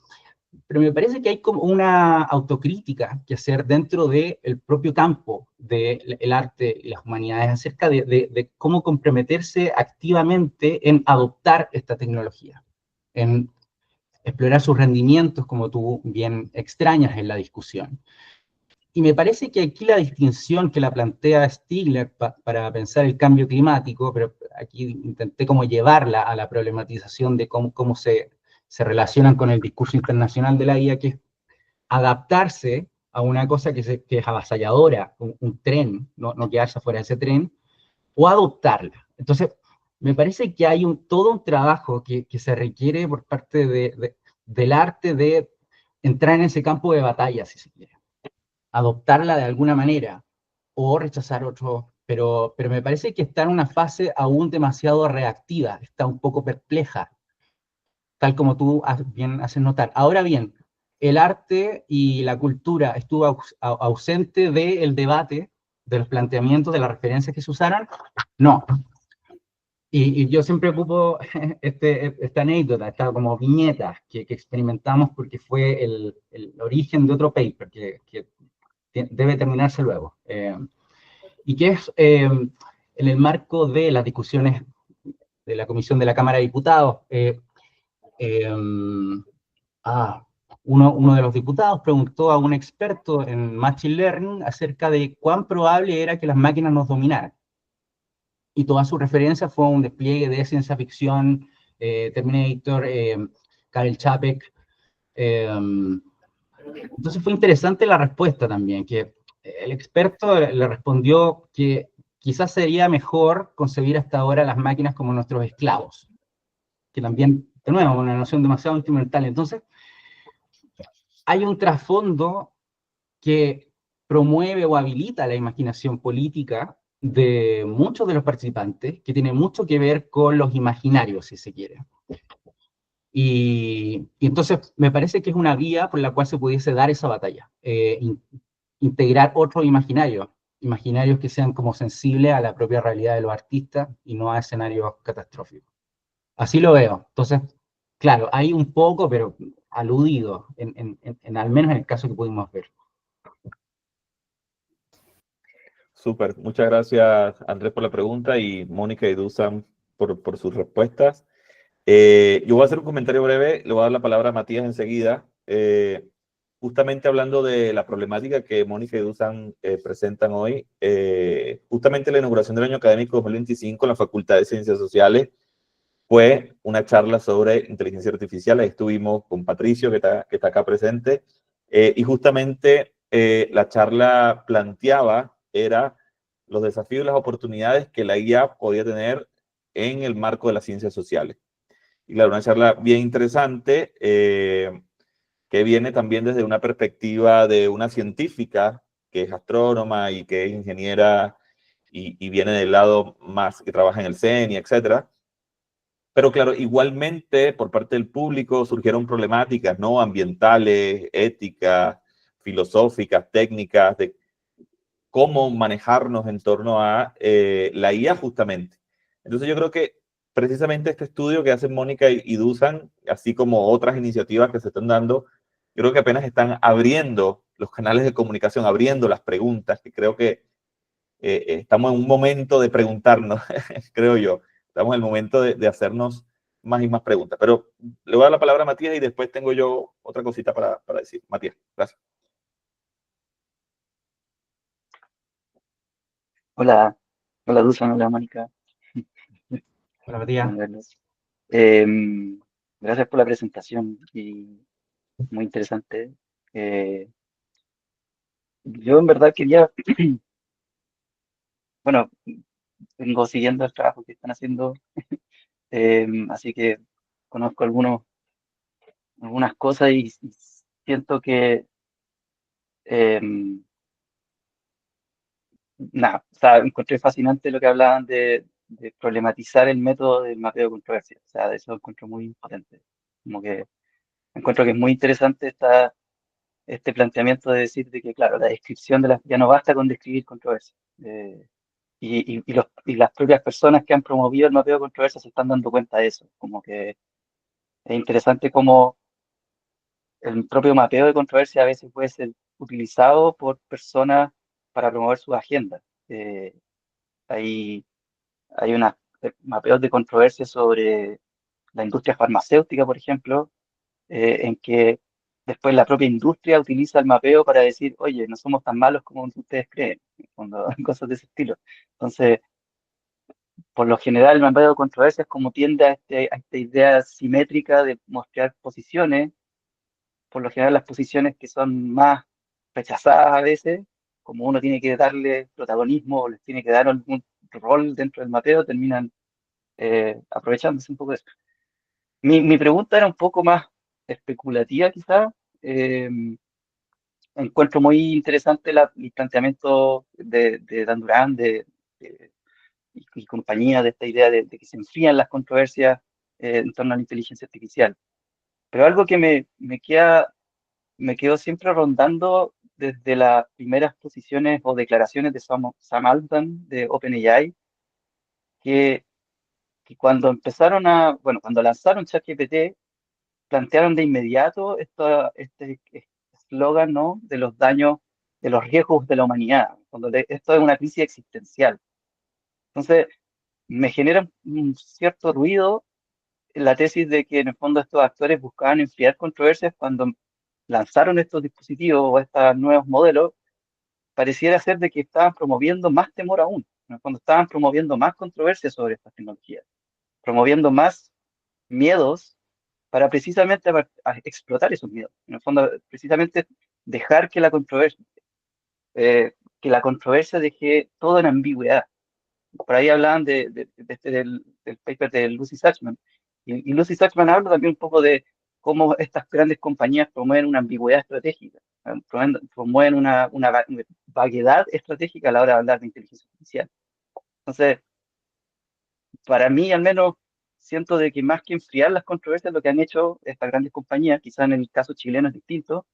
Pero me parece que hay como una autocrítica que hacer dentro del propio campo del arte y las humanidades acerca de cómo comprometerse activamente en adoptar esta tecnología, en explorar sus rendimientos, como tú bien extrañas en la discusión. Y me parece que aquí la distinción que la plantea Stigler para pensar el cambio climático, pero aquí intenté como llevarla a la problematización de cómo se relacionan con el discurso internacional de la IA, que es adaptarse a una cosa que es avasalladora, un tren, no quedarse fuera de ese tren, o adoptarla. Entonces, me parece que hay todo un trabajo que se requiere por parte del arte de entrar en ese campo de batalla, si se quiere, adoptarla de alguna manera o rechazar otro, pero me parece que está en una fase aún demasiado reactiva, está un poco perpleja, tal como tú bien haces notar. Ahora bien, el arte y la cultura estuvo ausente del debate, de los planteamientos, de las referencias que se usaran. No. Y yo siempre ocupo esta anécdota, esta como viñeta que experimentamos porque fue el origen de otro paper que debe terminarse luego. Y que es en el marco de las discusiones de la Comisión de la Cámara de Diputados. Uno de los diputados preguntó a un experto en Machine Learning acerca de cuán probable era que las máquinas nos dominaran. Y toda su referencia fue un despliegue de ciencia ficción, Terminator, Karel Čapek. Entonces fue interesante la respuesta también, que el experto le respondió que quizás sería mejor concebir hasta ahora las máquinas como nuestros esclavos, que también, de nuevo, una noción demasiado instrumental. Entonces, hay un trasfondo que promueve o habilita la imaginación política de muchos de los participantes, que tiene mucho que ver con los imaginarios, si se quiere. Y entonces me parece que es una vía por la cual se pudiese dar esa batalla, integrar otros imaginarios que sean como sensibles a la propia realidad de los artistas y no a escenarios catastróficos. Así lo veo. Entonces, claro, hay un poco, pero aludido, al menos en el caso que pudimos ver. Súper, muchas gracias Andrés por la pregunta y Mónica y Dusan por sus respuestas. Yo voy a hacer un comentario breve, le voy a dar la palabra a Matías enseguida, justamente hablando de la problemática que Mónica y Dusan presentan hoy. Justamente la inauguración del año académico 2025 en la Facultad de Ciencias Sociales fue una charla sobre inteligencia artificial. Ahí estuvimos con Patricio, que está acá presente, y justamente la charla planteaba los desafíos y las oportunidades que la IA podía tener en el marco de las ciencias sociales. Y claro, una charla bien interesante, que viene también desde una perspectiva de una científica que es astrónoma y que es ingeniera y viene del lado más que trabaja en el CENI, etcétera. Pero claro, igualmente por parte del público surgieron problemáticas, ¿no? Ambientales, éticas, filosóficas, técnicas, de cómo manejarnos en torno a la IA justamente. Entonces yo creo que precisamente este estudio que hacen Mónica y Dusan, así como otras iniciativas que se están dando, yo creo que apenas están abriendo los canales de comunicación, abriendo las preguntas, que creo que estamos en un momento de preguntarnos, creo yo. Estamos en el momento de hacernos más y más preguntas. Pero le voy a dar la palabra a Matías y después tengo yo otra cosita para decir. Matías, gracias. Hola, hola Dusan, hola Mónica. Hola, Matías. Buenas verlos. Gracias por la presentación y muy interesante. Yo en verdad quería, bueno, vengo siguiendo el trabajo que están haciendo, así que conozco algunas cosas y siento que, nada, o sea, encontré fascinante lo que hablaban de problematizar el método del mapeo de controversia. O sea, de eso encuentro muy potente. Como que encuentro que es muy interesante este planteamiento de decir de que, claro, la descripción ya no basta con describir controversia. Y las propias personas que han promovido el mapeo de controversia se están dando cuenta de eso. Como que es interesante cómo el propio mapeo de controversia a veces puede ser utilizado por personas para promover sus agendas. Hay, hay unos mapeos de controversia sobre la industria farmacéutica, por ejemplo, en que después la propia industria utiliza el mapeo para decir, oye, no somos tan malos como ustedes creen, cuando cosas de ese estilo. Entonces, por lo general, el mapeo de controversias como tiende a esta idea simétrica de mostrar posiciones, por lo general las posiciones que son más rechazadas a veces, como uno tiene que darle protagonismo o les tiene que dar algún rol dentro del mapeo, terminan aprovechándose un poco de eso. Mi pregunta era un poco más especulativa, quizás. Encuentro muy interesante el planteamiento de Dan Durán y compañía de esta idea de que se enfrían las controversias en torno a la inteligencia artificial. Pero algo que me quedó siempre rondando desde las primeras posiciones o declaraciones de Sam Altman de OpenAI, que cuando cuando lanzaron ChatGPT, plantearon de inmediato este eslogan, ¿no?, de los daños, de los riesgos de la humanidad, cuando esto es una crisis existencial. Entonces, me genera un cierto ruido la tesis de que en el fondo estos actores buscaban enfriar controversias cuando lanzaron estos dispositivos o estos nuevos modelos. Pareciera ser de que estaban promoviendo más temor aún, en el fondo estaban promoviendo más controversias sobre estas tecnologías, promoviendo más miedos para precisamente explotar esos miedos. En el fondo, precisamente dejar que la controversia deje todo en ambigüedad. Por ahí hablaban del paper de Lucy Sussman, y Lucy Sussman habla también un poco de cómo estas grandes compañías promueven una ambigüedad estratégica, promueven una vaguedad estratégica a la hora de hablar de inteligencia artificial. Entonces, para mí al menos, siento de que más que enfriar las controversias, lo que han hecho estas grandes compañías, quizás en el caso chileno es distinto,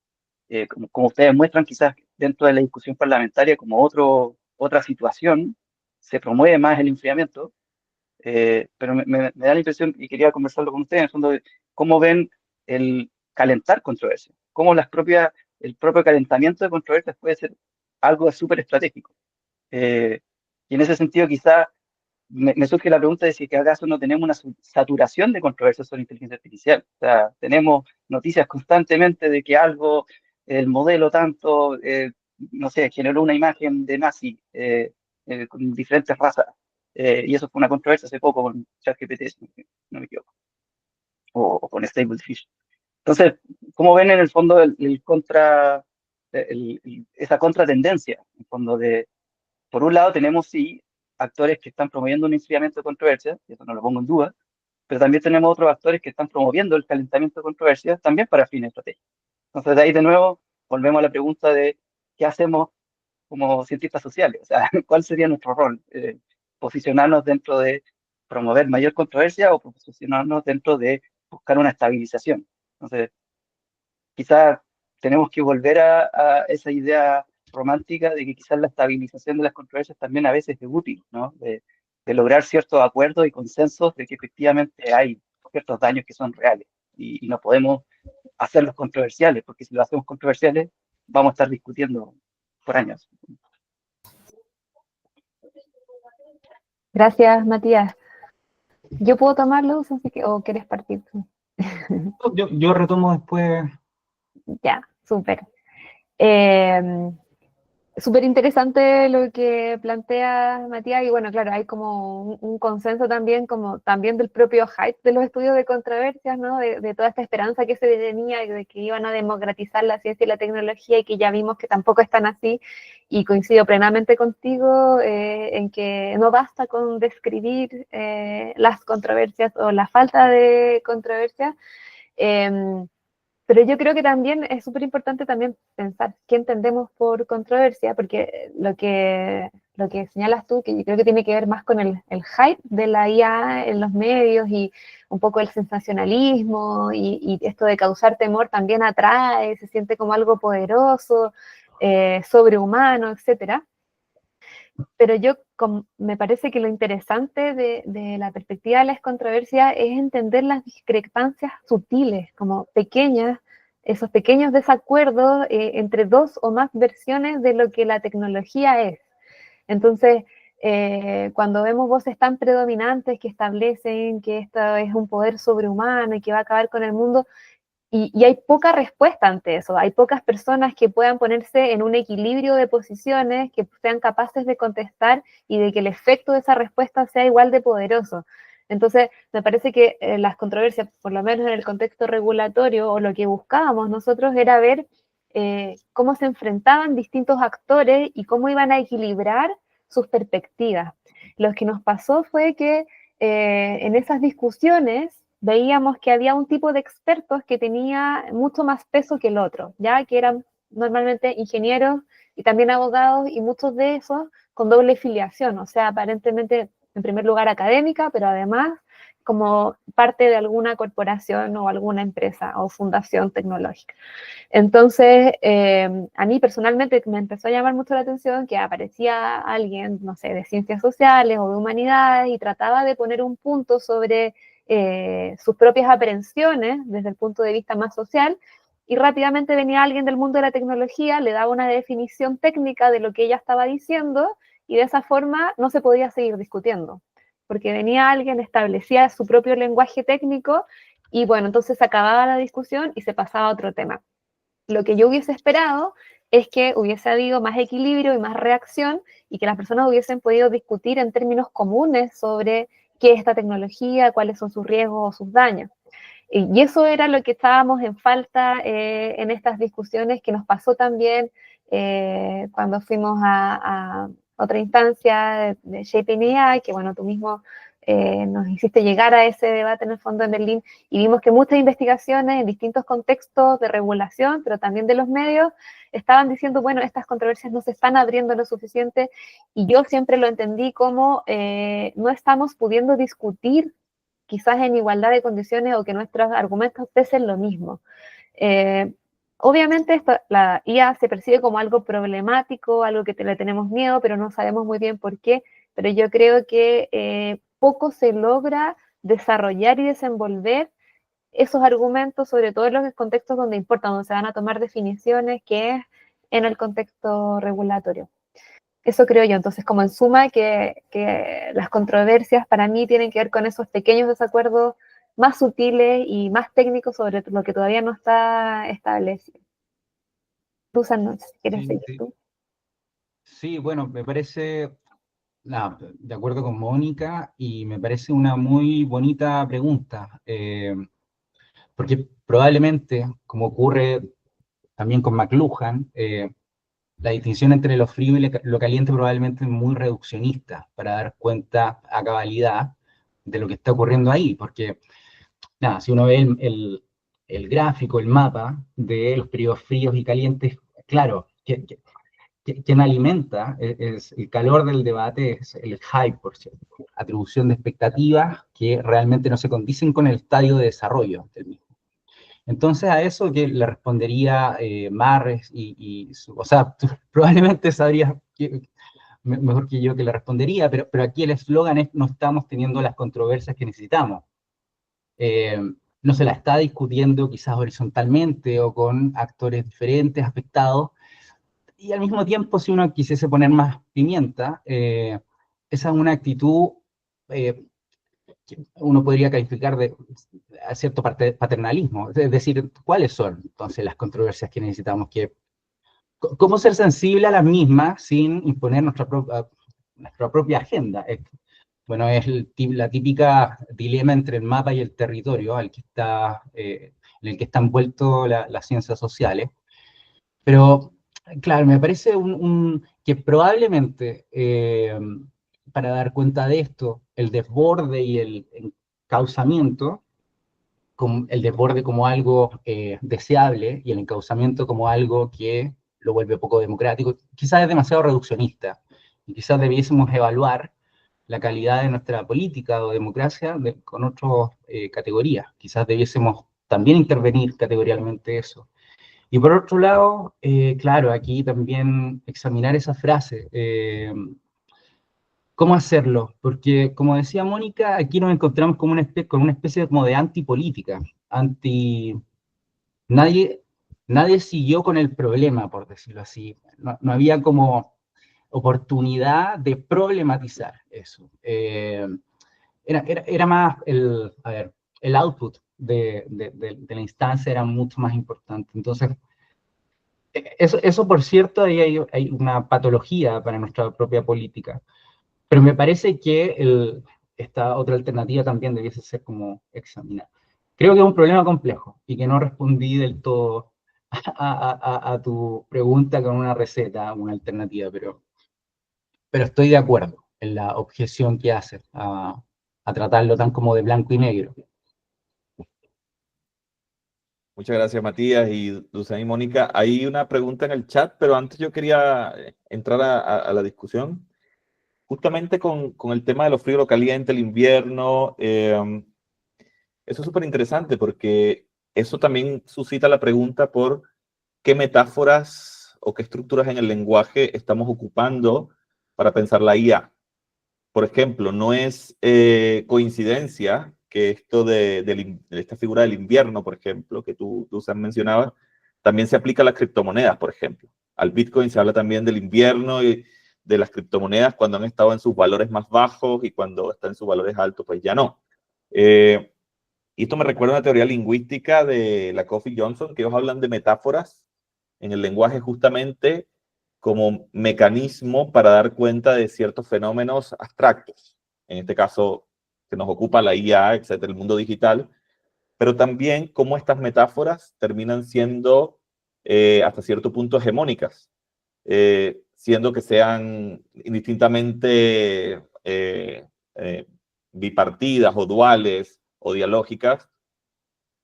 como ustedes muestran, quizás dentro de la discusión parlamentaria como otra situación, se promueve más el enfriamiento, pero me da la impresión, y quería conversarlo con ustedes, en el fondo, de cómo ven el calentar controversias, cómo el propio calentamiento de controversias puede ser algo súper estratégico. Y en ese sentido, quizás me surge la pregunta de si que acaso no tenemos una saturación de controversias sobre inteligencia artificial. O sea, tenemos noticias constantemente de que el modelo tanto, no sé, generó una imagen de nazi con diferentes razas. Y eso fue una controversia hace poco con ChatGPT, si no me equivoco, o con Stable Diffusion. Entonces, ¿cómo ven en el fondo esa contratendencia? En el fondo por un lado tenemos sí actores que están promoviendo un enfriamiento de controversia, y eso no lo pongo en duda, pero también tenemos otros actores que están promoviendo el calentamiento de controversia también para fines estratégicos. Entonces, de ahí de nuevo volvemos a la pregunta de qué hacemos como cientistas sociales, o sea, ¿cuál sería nuestro rol? ¿Posicionarnos dentro de promover mayor controversia o posicionarnos dentro de buscar una estabilización? Entonces, quizás tenemos que volver a esa idea romántica de que quizás la estabilización de las controversias también a veces es útil, ¿no? De lograr ciertos acuerdos y consensos de que efectivamente hay ciertos daños que son reales y no podemos hacerlos controversiales, porque si lo hacemos controversiales vamos a estar discutiendo por años. Gracias, Matías. Yo puedo tomarlo, así que, ¿o quieres partir tú? Yo retomo después. Ya, súper. Súper interesante lo que plantea Matías, y bueno, claro, hay como un consenso también, como también del propio hype de los estudios de controversias, ¿no? De toda esta esperanza que se tenía de que iban a democratizar la ciencia y la tecnología, y que ya vimos que tampoco están así, y coincido plenamente contigo en que no basta con describir las controversias o la falta de controversias. Pero yo creo que también es súper importante también pensar qué entendemos por controversia, porque lo que señalas tú, que yo creo que tiene que ver más con el hype de la IA en los medios y un poco el sensacionalismo y esto de causar temor también atrae, se siente como algo poderoso, sobrehumano, etcétera. Pero me parece que lo interesante de la perspectiva de las controversias es entender las discrepancias sutiles, como pequeñas, esos pequeños desacuerdos entre dos o más versiones de lo que la tecnología es. Entonces, cuando vemos voces tan predominantes que establecen que esto es un poder sobrehumano y que va a acabar con el mundo, y hay poca respuesta ante eso, hay pocas personas que puedan ponerse en un equilibrio de posiciones, que sean capaces de contestar y de que el efecto de esa respuesta sea igual de poderoso. Entonces, me parece que las controversias, por lo menos en el contexto regulatorio, o lo que buscábamos nosotros era ver cómo se enfrentaban distintos actores y cómo iban a equilibrar sus perspectivas. Lo que nos pasó fue que en esas discusiones veíamos que había un tipo de expertos que tenía mucho más peso que el otro, ya que eran normalmente ingenieros y también abogados, y muchos de esos con doble filiación, o sea, aparentemente en primer lugar académica, pero además como parte de alguna corporación o alguna empresa o fundación tecnológica. Entonces, a mí personalmente me empezó a llamar mucho la atención que aparecía alguien, no sé, de ciencias sociales o de humanidades y trataba de poner un punto sobre sus propias aprehensiones desde el punto de vista más social, y rápidamente venía alguien del mundo de la tecnología, le daba una definición técnica de lo que ella estaba diciendo, y de esa forma no se podía seguir discutiendo, porque venía alguien, establecía su propio lenguaje técnico, y bueno, entonces acababa la discusión y se pasaba a otro tema. Lo que yo hubiese esperado es que hubiese habido más equilibrio y más reacción, y que las personas hubiesen podido discutir en términos comunes sobre qué es esta tecnología, cuáles son sus riesgos o sus daños. Y eso era lo que estábamos en falta en estas discusiones, que nos pasó también cuando fuimos a otra instancia de Shaping AI, que bueno, tú mismo nos hiciste llegar a ese debate en el fondo en Berlín, y vimos que muchas investigaciones en distintos contextos de regulación, pero también de los medios, estaban diciendo, bueno, estas controversias no se están abriendo lo suficiente, y yo siempre lo entendí como no estamos pudiendo discutir quizás en igualdad de condiciones, o que nuestros argumentos pesen lo mismo. Obviamente la IA se percibe como algo problemático, algo que le tenemos miedo, pero no sabemos muy bien por qué, pero yo creo que poco se logra desarrollar y desenvolver esos argumentos, sobre todo en los contextos donde importan, donde se van a tomar definiciones, que es en el contexto regulatorio. Eso creo yo. Entonces, como en suma, que las controversias para mí tienen que ver con esos pequeños desacuerdos más sutiles y más técnicos sobre lo que todavía no está establecido. Susan, no sé si quieres Sí, seguir sí. tú. Sí, bueno, me parece, de acuerdo con Mónica, y me parece una muy bonita pregunta, porque probablemente, como ocurre también con McLuhan, la distinción entre lo frío y lo caliente probablemente es muy reduccionista para dar cuenta a cabalidad de lo que está ocurriendo ahí, porque nada, si uno ve el gráfico, el mapa de los periodos fríos y calientes, claro, quien alimenta es el calor del debate, es el hype, por cierto, atribución de expectativas que realmente no se condicen con el estadio de desarrollo del mismo. Entonces a eso que le respondería Marres o sea, tú probablemente sabrías mejor que yo que le respondería, pero aquí el eslogan es: no estamos teniendo las controversias que necesitamos. No se la está discutiendo quizás horizontalmente o con actores diferentes afectados, y al mismo tiempo, si uno quisiese poner más pimienta, esa es una actitud que uno podría calificar de a cierto paternalismo, es decir, ¿cuáles son entonces las controversias que necesitamos? ¿Cómo ser sensible a las mismas sin imponer nuestra propia agenda? Bueno, es la típica dilema entre el mapa y el territorio en el que están envueltos las ciencias sociales. Pero, claro, me parece que probablemente, para dar cuenta de esto, el desborde y el encauzamiento, el desborde como algo deseable y el encauzamiento como algo que lo vuelve poco democrático, quizás es demasiado reduccionista, y quizás debiésemos evaluar la calidad de nuestra política o democracia con otras categorías. Quizás debiésemos también intervenir categorialmente eso. Y por otro lado, claro, aquí también examinar esa frase. ¿Cómo hacerlo? Porque, como decía Mónica, aquí nos encontramos con una especie como de antipolítica. Nadie, nadie siguió con el problema, por decirlo así. No había como oportunidad de problematizar eso. Era más el output de la instancia era mucho más importante. Entonces, eso por cierto, ahí hay una patología para nuestra propia política. Pero me parece que esta otra alternativa también debiese ser como examinar. Creo que es un problema complejo y que no respondí del todo a tu pregunta con una receta, una alternativa, pero estoy de acuerdo en la objeción que haces tratarlo tan como de blanco y negro. Muchas gracias, Matías y Dulce y Mónica. Hay una pregunta en el chat, pero antes yo quería entrar a la discusión, justamente con el tema de lo frío, lo caliente, el invierno. Eso es súper interesante porque eso también suscita la pregunta por qué metáforas o qué estructuras en el lenguaje estamos ocupando para pensar la IA. Por ejemplo, no es coincidencia que esto de esta figura del invierno, por ejemplo, que tú mencionabas, también se aplica a las criptomonedas, por ejemplo. Al Bitcoin se habla también del invierno y de las criptomonedas cuando han estado en sus valores más bajos y cuando están en sus valores altos, pues ya no. Y esto me recuerda a una teoría lingüística de la Coffey Johnson, que ellos hablan de metáforas en el lenguaje justamente como mecanismo para dar cuenta de ciertos fenómenos abstractos. En este caso, que nos ocupa la IA, etcétera, el mundo digital, pero también cómo estas metáforas terminan siendo hasta cierto punto hegemónicas, siendo que sean indistintamente bipartidas o duales o dialógicas.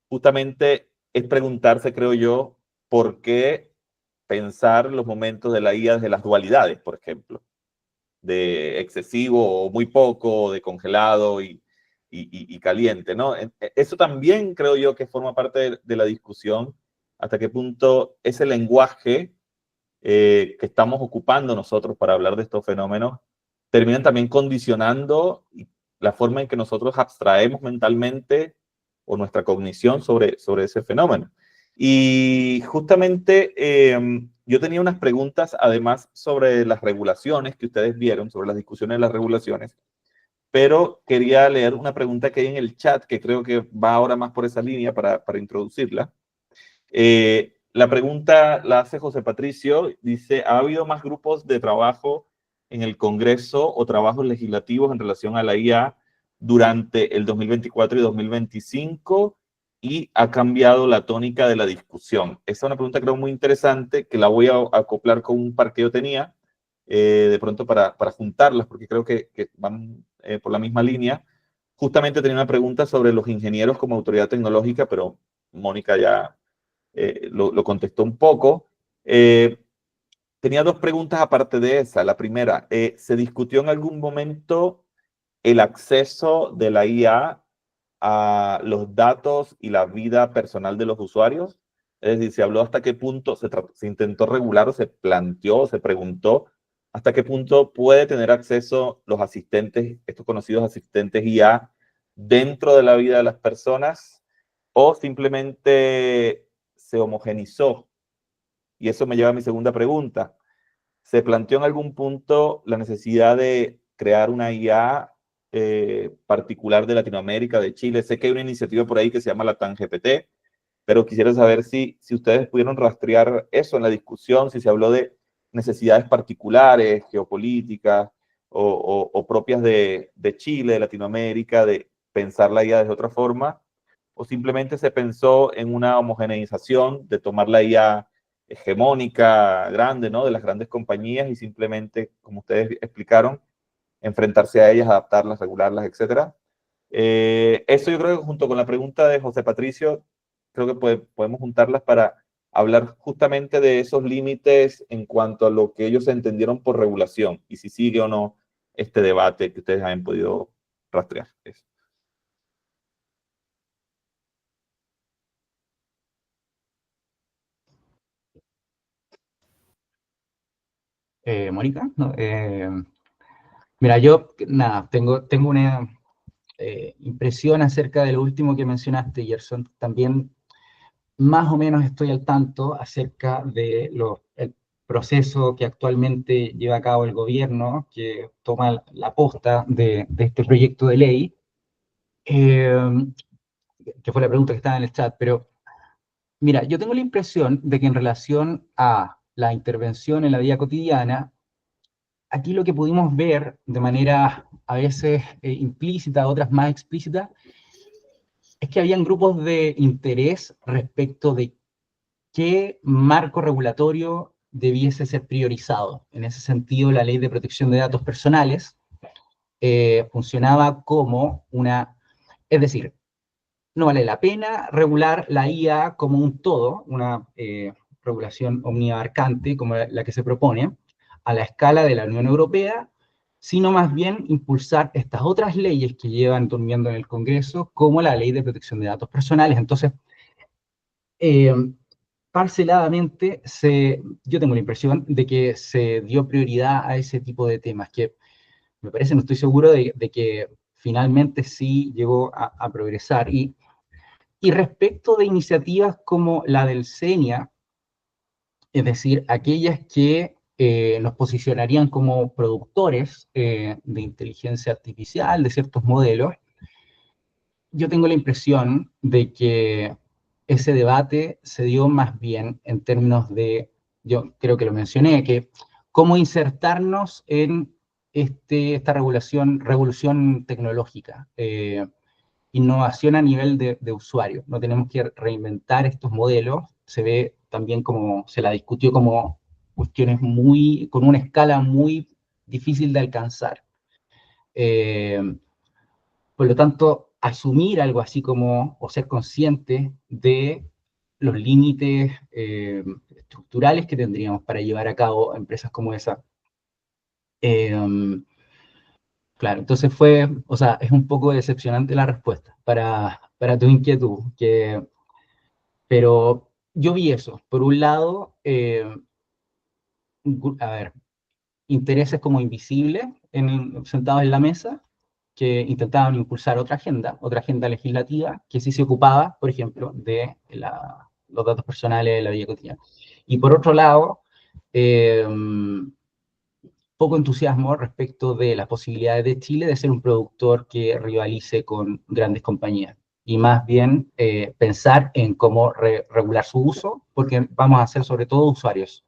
Justamente es preguntarse, creo yo, por qué pensar los momentos de la IA desde las dualidades, por ejemplo, de excesivo o muy poco, de congelado y caliente, ¿no? Eso también creo yo que forma parte de la discusión, hasta qué punto ese lenguaje que estamos ocupando nosotros para hablar de estos fenómenos terminan también condicionando la forma en que nosotros abstraemos mentalmente o nuestra cognición sobre ese fenómeno. Y justamente yo tenía unas preguntas además sobre las regulaciones que ustedes vieron, sobre las discusiones de las regulaciones, pero quería leer una pregunta que hay en el chat que creo que va ahora más por esa línea para introducirla. La pregunta la hace José Patricio, dice, ¿ha habido más grupos de trabajo en el Congreso o trabajos legislativos en relación a la IA durante el 2024 y 2025? ¿Y ha cambiado la tónica de la discusión? Esa es una pregunta creo muy interesante que la voy a acoplar con un par que yo tenía, de pronto para juntarlas, porque creo que van por la misma línea. Justamente tenía una pregunta sobre los ingenieros como autoridad tecnológica, pero Mónica ya lo contestó un poco. Tenía dos preguntas aparte de esa. La primera, ¿se discutió en algún momento el acceso de la IA a los datos y la vida personal de los usuarios? Es decir, ¿se habló hasta qué punto se intentó regular o se planteó, se preguntó hasta qué punto puede tener acceso los asistentes, estos conocidos asistentes IA, dentro de la vida de las personas, o simplemente se homogenizó? Y eso me lleva a mi segunda pregunta. ¿Se planteó en algún punto la necesidad de crear una IA particular de Latinoamérica, de Chile? Sé que hay una iniciativa por ahí que se llama la TANGPT, pero quisiera saber si ustedes pudieron rastrear eso en la discusión, si se habló de necesidades particulares, geopolíticas o propias de Chile, de Latinoamérica, de pensar la IA de otra forma, o simplemente se pensó en una homogeneización de tomar la IA hegemónica, grande, ¿no? De las grandes compañías y simplemente, como ustedes explicaron, enfrentarse a ellas, adaptarlas, regularlas, etcétera. Eso yo creo que junto con la pregunta de José Patricio, creo que podemos juntarlas para hablar justamente de esos límites en cuanto a lo que ellos entendieron por regulación y si sigue o no este debate que ustedes han podido rastrear. Eso. Mónica, ¿no? Mira, yo, nada, tengo una impresión acerca de lo último que mencionaste, Gerson. También más o menos estoy al tanto acerca de el proceso que actualmente lleva a cabo el gobierno, que toma la posta de este proyecto de ley, que fue la pregunta que estaba en el chat, pero mira, yo tengo la impresión de que en relación a la intervención en la vida cotidiana, aquí lo que pudimos ver de manera a veces implícita, otras más explícita, es que habían grupos de interés respecto de qué marco regulatorio debiese ser priorizado. En ese sentido, la Ley de Protección de Datos Personales funcionaba como es decir, no vale la pena regular la IA como un todo, una regulación omniabarcante como la que se propone, a la escala de la Unión Europea, sino más bien impulsar estas otras leyes que llevan durmiendo en el Congreso, como la Ley de Protección de Datos Personales. Entonces, parceladamente, yo tengo la impresión de que se dio prioridad a ese tipo de temas, que me parece, no estoy seguro de que finalmente sí llegó a progresar. Y respecto de iniciativas como la del CENIA, es decir, aquellas que nos posicionarían como productores de inteligencia artificial, de ciertos modelos, yo tengo la impresión de que ese debate se dio más bien en términos de, yo creo que lo mencioné, que cómo insertarnos en esta revolución tecnológica, innovación a nivel de usuario. No tenemos que reinventar estos modelos, se ve también como se la discutió como cuestiones con una escala muy difícil de alcanzar. Por lo tanto, asumir algo así como, o ser consciente de los límites estructurales que tendríamos para llevar a cabo empresas como esa. Claro, entonces o sea, es un poco decepcionante la respuesta para tu inquietud, pero yo vi eso. Por un lado, a ver, intereses como invisibles sentados en la mesa, que intentaban impulsar otra agenda legislativa, que sí se ocupaba, por ejemplo, de los datos personales de la vida cotidiana. Y por otro lado, poco entusiasmo respecto de las posibilidades de Chile de ser un productor que rivalice con grandes compañías. Y más bien pensar en cómo regular su uso, porque vamos a ser sobre todo usuarios.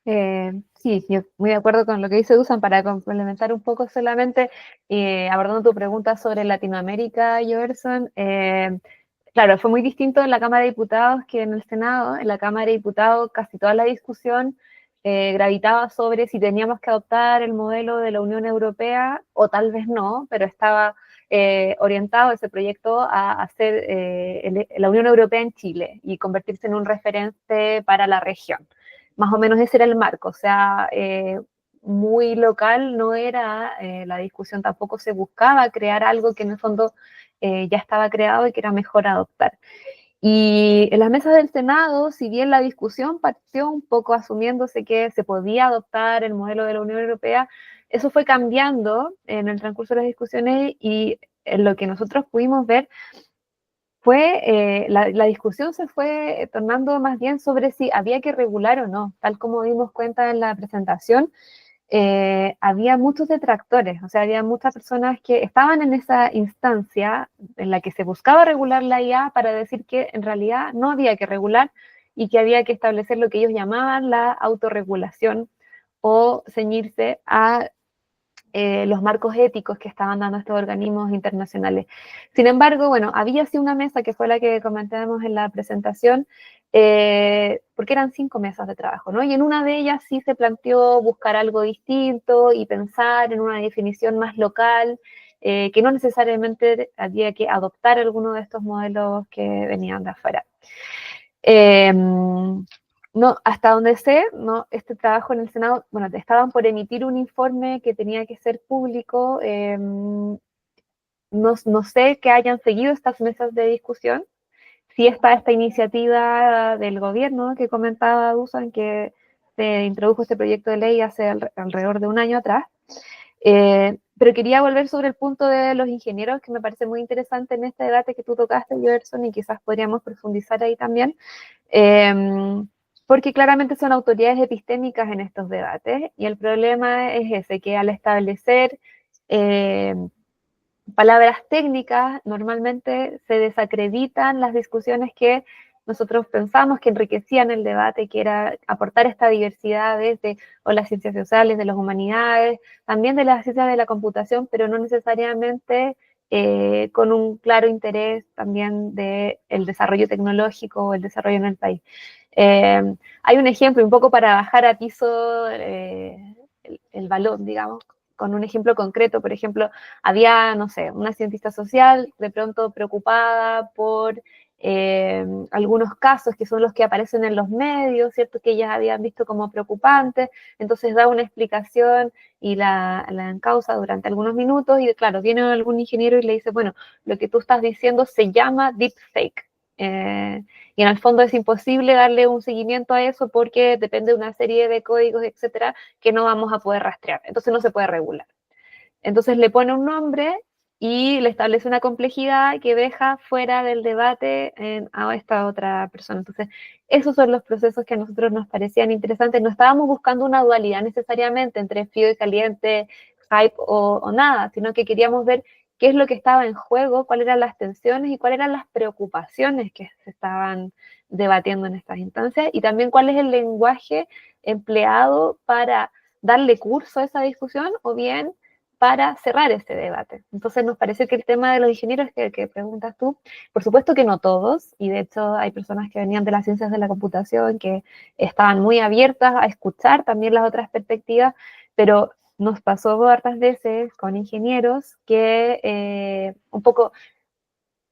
Sí, yo muy de acuerdo con lo que dice Dusan. Para complementar un poco solamente, abordando tu pregunta sobre Latinoamérica, Joerson, claro, fue muy distinto en la Cámara de Diputados que en el Senado. En la Cámara de Diputados casi toda la discusión gravitaba sobre si teníamos que adoptar el modelo de la Unión Europea o tal vez no, pero estaba orientado ese proyecto a hacer la Unión Europea en Chile y convertirse en un referente para la región. Más o menos ese era el marco, o sea, muy local no era la discusión, tampoco se buscaba crear algo que en el fondo ya estaba creado y que era mejor adoptar. Y en las mesas del Senado, si bien la discusión partió un poco asumiéndose que se podía adoptar el modelo de la Unión Europea, eso fue cambiando en el transcurso de las discusiones, y en lo que nosotros pudimos ver fue, la discusión se fue tornando más bien sobre si había que regular o no. Tal como dimos cuenta en la presentación, había muchos detractores, o sea, había muchas personas que estaban en esa instancia en la que se buscaba regular la IA para decir que en realidad no había que regular y que había que establecer lo que ellos llamaban la autorregulación o ceñirse a los marcos éticos que estaban dando estos organismos internacionales. Sin embargo, bueno, había sí una mesa que fue la que comentábamos en la presentación, porque eran 5 mesas de trabajo, ¿no? Y en una de ellas sí se planteó buscar algo distinto y pensar en una definición más local, que no necesariamente había que adoptar alguno de estos modelos que venían de afuera. No, hasta donde sé, no, este trabajo en el Senado, bueno, estaban por emitir un informe que tenía que ser público. No sé que hayan seguido estas mesas de discusión. Sí está esta iniciativa del gobierno que comentaba Dusan, que se introdujo este proyecto de ley hace alrededor de un año atrás. Pero quería volver sobre el punto de los ingenieros, que me parece muy interesante en este debate que tú tocaste, Joerson, y quizás podríamos profundizar ahí también. Porque claramente son autoridades epistémicas en estos debates, y el problema es ese, que al establecer palabras técnicas, normalmente se desacreditan las discusiones que nosotros pensamos que enriquecían el debate, que era aportar esta diversidad desde o las ciencias sociales, de las humanidades, también de las ciencias de la computación, pero no necesariamente con un claro interés también del desarrollo tecnológico o el desarrollo en el país. Hay un ejemplo, un poco para bajar a piso el valor, digamos, con un ejemplo concreto. Por ejemplo, había, no sé, una cientista social de pronto preocupada por algunos casos que son los que aparecen en los medios, ¿cierto? Que ellas habían visto como preocupantes, entonces da una explicación y la encausa durante algunos minutos, y claro, viene algún ingeniero y le dice, bueno, lo que tú estás diciendo se llama deepfake. Y en el fondo es imposible darle un seguimiento a eso porque depende de una serie de códigos, etcétera, que no vamos a poder rastrear, entonces no se puede regular. Entonces le pone un nombre y le establece una complejidad que deja fuera del debate a esta otra persona. Entonces, esos son los procesos que a nosotros nos parecían interesantes. No estábamos buscando una dualidad necesariamente entre frío y caliente, hype o nada, sino que queríamos ver qué es lo que estaba en juego, cuáles eran las tensiones y cuáles eran las preocupaciones que se estaban debatiendo en estas instancias, y también cuál es el lenguaje empleado para darle curso a esa discusión o bien para cerrar este debate. Entonces nos parece que el tema de los ingenieros que preguntas tú, por supuesto que no todos, y de hecho hay personas que venían de las ciencias de la computación que estaban muy abiertas a escuchar también las otras perspectivas, pero nos pasó hartas veces con ingenieros que un poco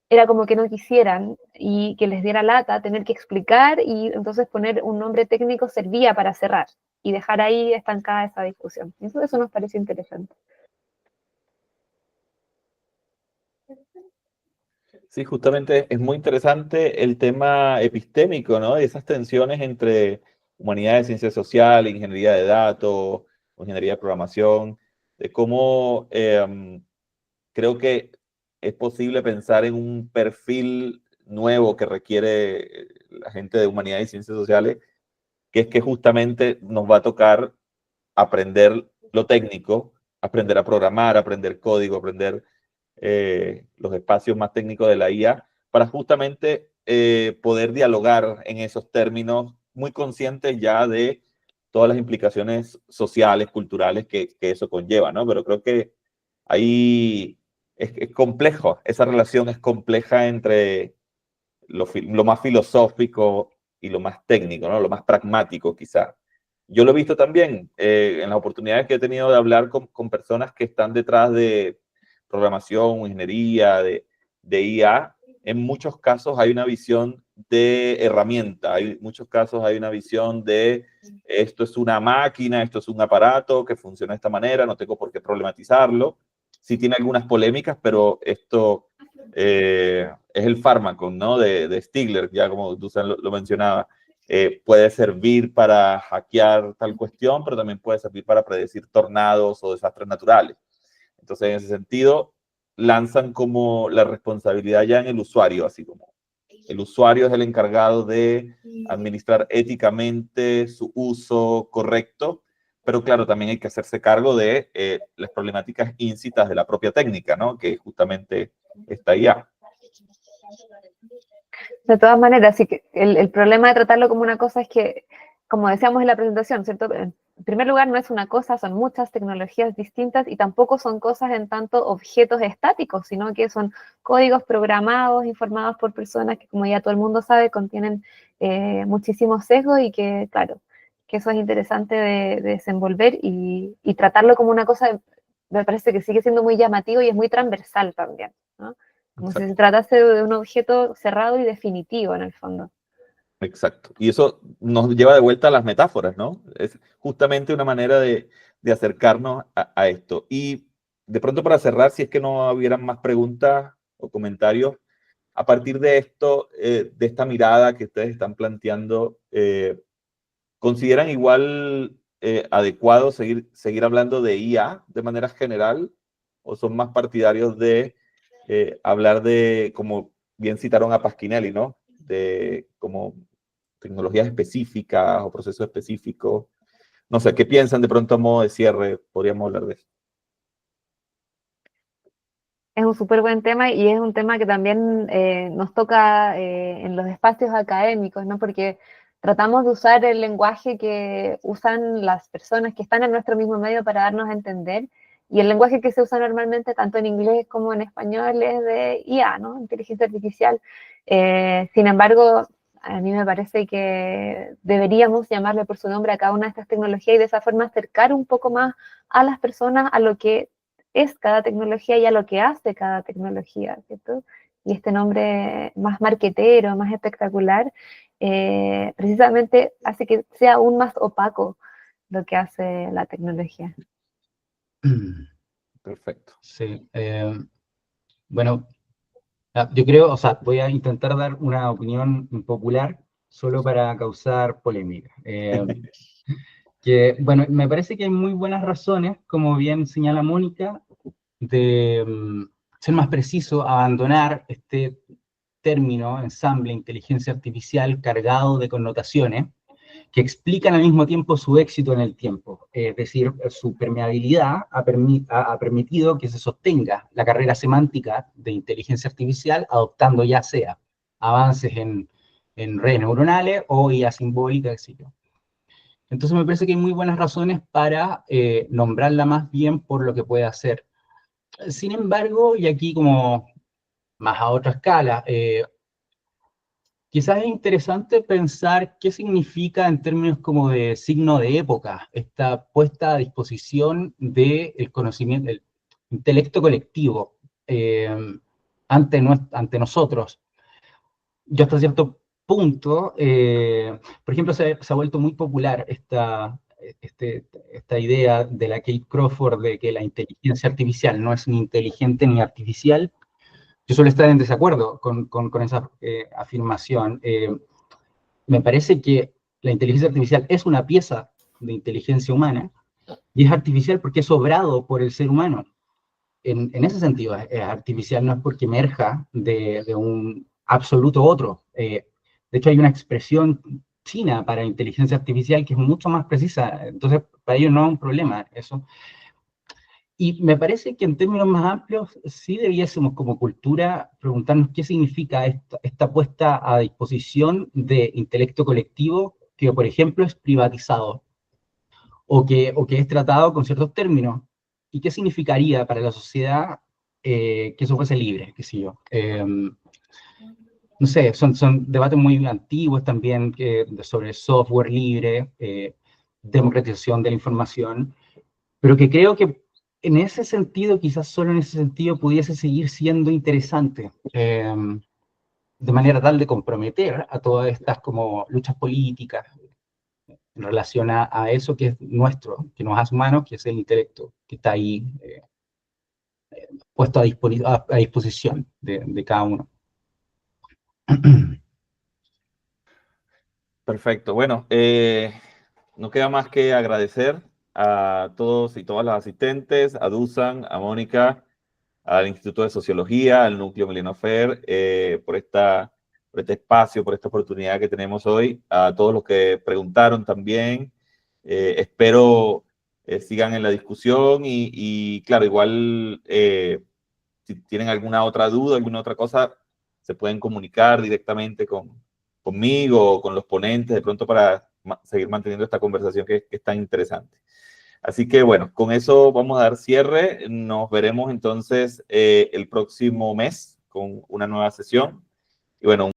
era como que no quisieran y que les diera lata tener que explicar, y entonces poner un nombre técnico servía para cerrar y dejar ahí estancada esa discusión. Eso nos parece interesante. Sí, justamente es muy interesante el tema epistémico, ¿no? Y esas tensiones entre humanidades, ciencias sociales, ingeniería de datos, o ingeniería de programación, de cómo creo que es posible pensar en un perfil nuevo que requiere la gente de humanidades y ciencias sociales, que es que justamente nos va a tocar aprender lo técnico, aprender a programar, aprender código, aprender los espacios más técnicos de la IA, para justamente poder dialogar en esos términos, muy conscientes ya de todas las implicaciones sociales, culturales que eso conlleva, ¿no? Pero creo que ahí es complejo, esa relación es compleja entre lo más filosófico y lo más técnico, ¿no? Lo más pragmático quizá. Yo lo he visto también en las oportunidades que he tenido de hablar con personas que están detrás de programación, ingeniería, de IA. En muchos casos hay una visión de herramienta, en muchos casos hay una visión de esto es una máquina, esto es un aparato que funciona de esta manera, no tengo por qué problematizarlo. Sí tiene algunas polémicas, pero esto es el fármaco, ¿no? De Stigler, ya como Dusan lo mencionaba. Puede servir para hackear tal cuestión, pero también puede servir para predecir tornados o desastres naturales. Entonces, en ese sentido, lanzan como la responsabilidad ya en el usuario, así como el usuario es el encargado de administrar éticamente su uso correcto, pero claro, también hay que hacerse cargo de las problemáticas íncitas de la propia técnica, ¿no? Que justamente está IA. De todas maneras, sí que el problema de tratarlo como una cosa es que, como decíamos en la presentación, ¿cierto? En primer lugar, no es una cosa, son muchas tecnologías distintas y tampoco son cosas en tanto objetos estáticos, sino que son códigos programados, informados por personas que, como ya todo el mundo sabe, contienen muchísimos sesgos, y que, claro, que eso es interesante de desenvolver y tratarlo como una cosa, me parece que sigue siendo muy llamativo y es muy transversal también, ¿no? Como Exacto. si se tratase de un objeto cerrado y definitivo en el fondo. Exacto. Y eso nos lleva de vuelta a las metáforas, ¿no? Es justamente una manera de acercarnos a esto. Y de pronto, para cerrar, si es que no hubieran más preguntas o comentarios, a partir de esto, de esta mirada que ustedes están planteando, ¿consideran igual adecuado seguir hablando de IA de manera general? ¿O son más partidarios de hablar de, como bien citaron a Pasquinelli, ¿no? De como tecnologías específicas o procesos específicos? No sé, ¿qué piensan de pronto a modo de cierre? Podríamos hablar de eso. Es un súper buen tema, y es un tema que también nos toca en los espacios académicos, ¿no? Porque tratamos de usar el lenguaje que usan las personas que están en nuestro mismo medio para darnos a entender, y el lenguaje que se usa normalmente tanto en inglés como en español es de IA, ¿no? Inteligencia artificial. Sin embargo, a mí me parece que deberíamos llamarle por su nombre a cada una de estas tecnologías y de esa forma acercar un poco más a las personas a lo que es cada tecnología y a lo que hace cada tecnología, ¿cierto? Y este nombre más marquetero, más espectacular, precisamente hace que sea aún más opaco lo que hace la tecnología. Perfecto. Sí. Bueno, yo creo, o sea, voy a intentar dar una opinión popular solo para causar polémica. Que, bueno, me parece que hay muy buenas razones, como bien señala Mónica, de ser más preciso, abandonar este término, ensamble, inteligencia artificial, cargado de connotaciones, que explican al mismo tiempo su éxito en el tiempo. Es decir, su permeabilidad ha permitido que se sostenga la carrera semántica de inteligencia artificial, adoptando ya sea avances en redes neuronales o IA simbólica, etc. Entonces me parece que hay muy buenas razones para nombrarla más bien por lo que puede hacer. Sin embargo, y aquí como más a otra escala, quizás es interesante pensar qué significa en términos como de signo de época, esta puesta a disposición del conocimiento, del intelecto colectivo ante nosotros. Yo hasta cierto punto, por ejemplo, se ha vuelto muy popular esta idea de la Kate Crawford de que la inteligencia artificial no es ni inteligente ni artificial. Yo suelo estar en desacuerdo con esa afirmación. Me parece que la inteligencia artificial es una pieza de inteligencia humana y es artificial porque es obrado por el ser humano. En ese sentido, es artificial, no es porque emerja de un absoluto otro. De hecho, hay una expresión china para inteligencia artificial que es mucho más precisa, entonces para ellos no es un problema eso. Y me parece que en términos más amplios sí debiésemos como cultura preguntarnos qué significa esta puesta a disposición de intelecto colectivo que, por ejemplo, es privatizado o que es tratado con ciertos términos. ¿Y qué significaría para la sociedad que eso fuese libre, qué sé yo? No sé, son debates muy antiguos también sobre software libre, democratización de la información, pero que creo que en ese sentido, quizás solo en ese sentido, pudiese seguir siendo interesante, de manera tal de comprometer a todas estas como luchas políticas en relación a eso que es nuestro, que nos hace humanos, que es el intelecto, que está ahí puesto a disposición de cada uno. Perfecto. Bueno, no queda más que agradecer a todos y todas las asistentes, a Dusan, a Mónica, al Instituto de Sociología, al Núcleo Millennium Fair, por este espacio, por esta oportunidad que tenemos hoy, a todos los que preguntaron también. Espero sigan en la discusión y claro, igual si tienen alguna otra duda, alguna otra cosa, se pueden comunicar directamente conmigo o con los ponentes, de pronto para seguir manteniendo esta conversación que es tan interesante. Así que bueno, con eso vamos a dar cierre. Nos veremos entonces el próximo mes con una nueva sesión. Y bueno,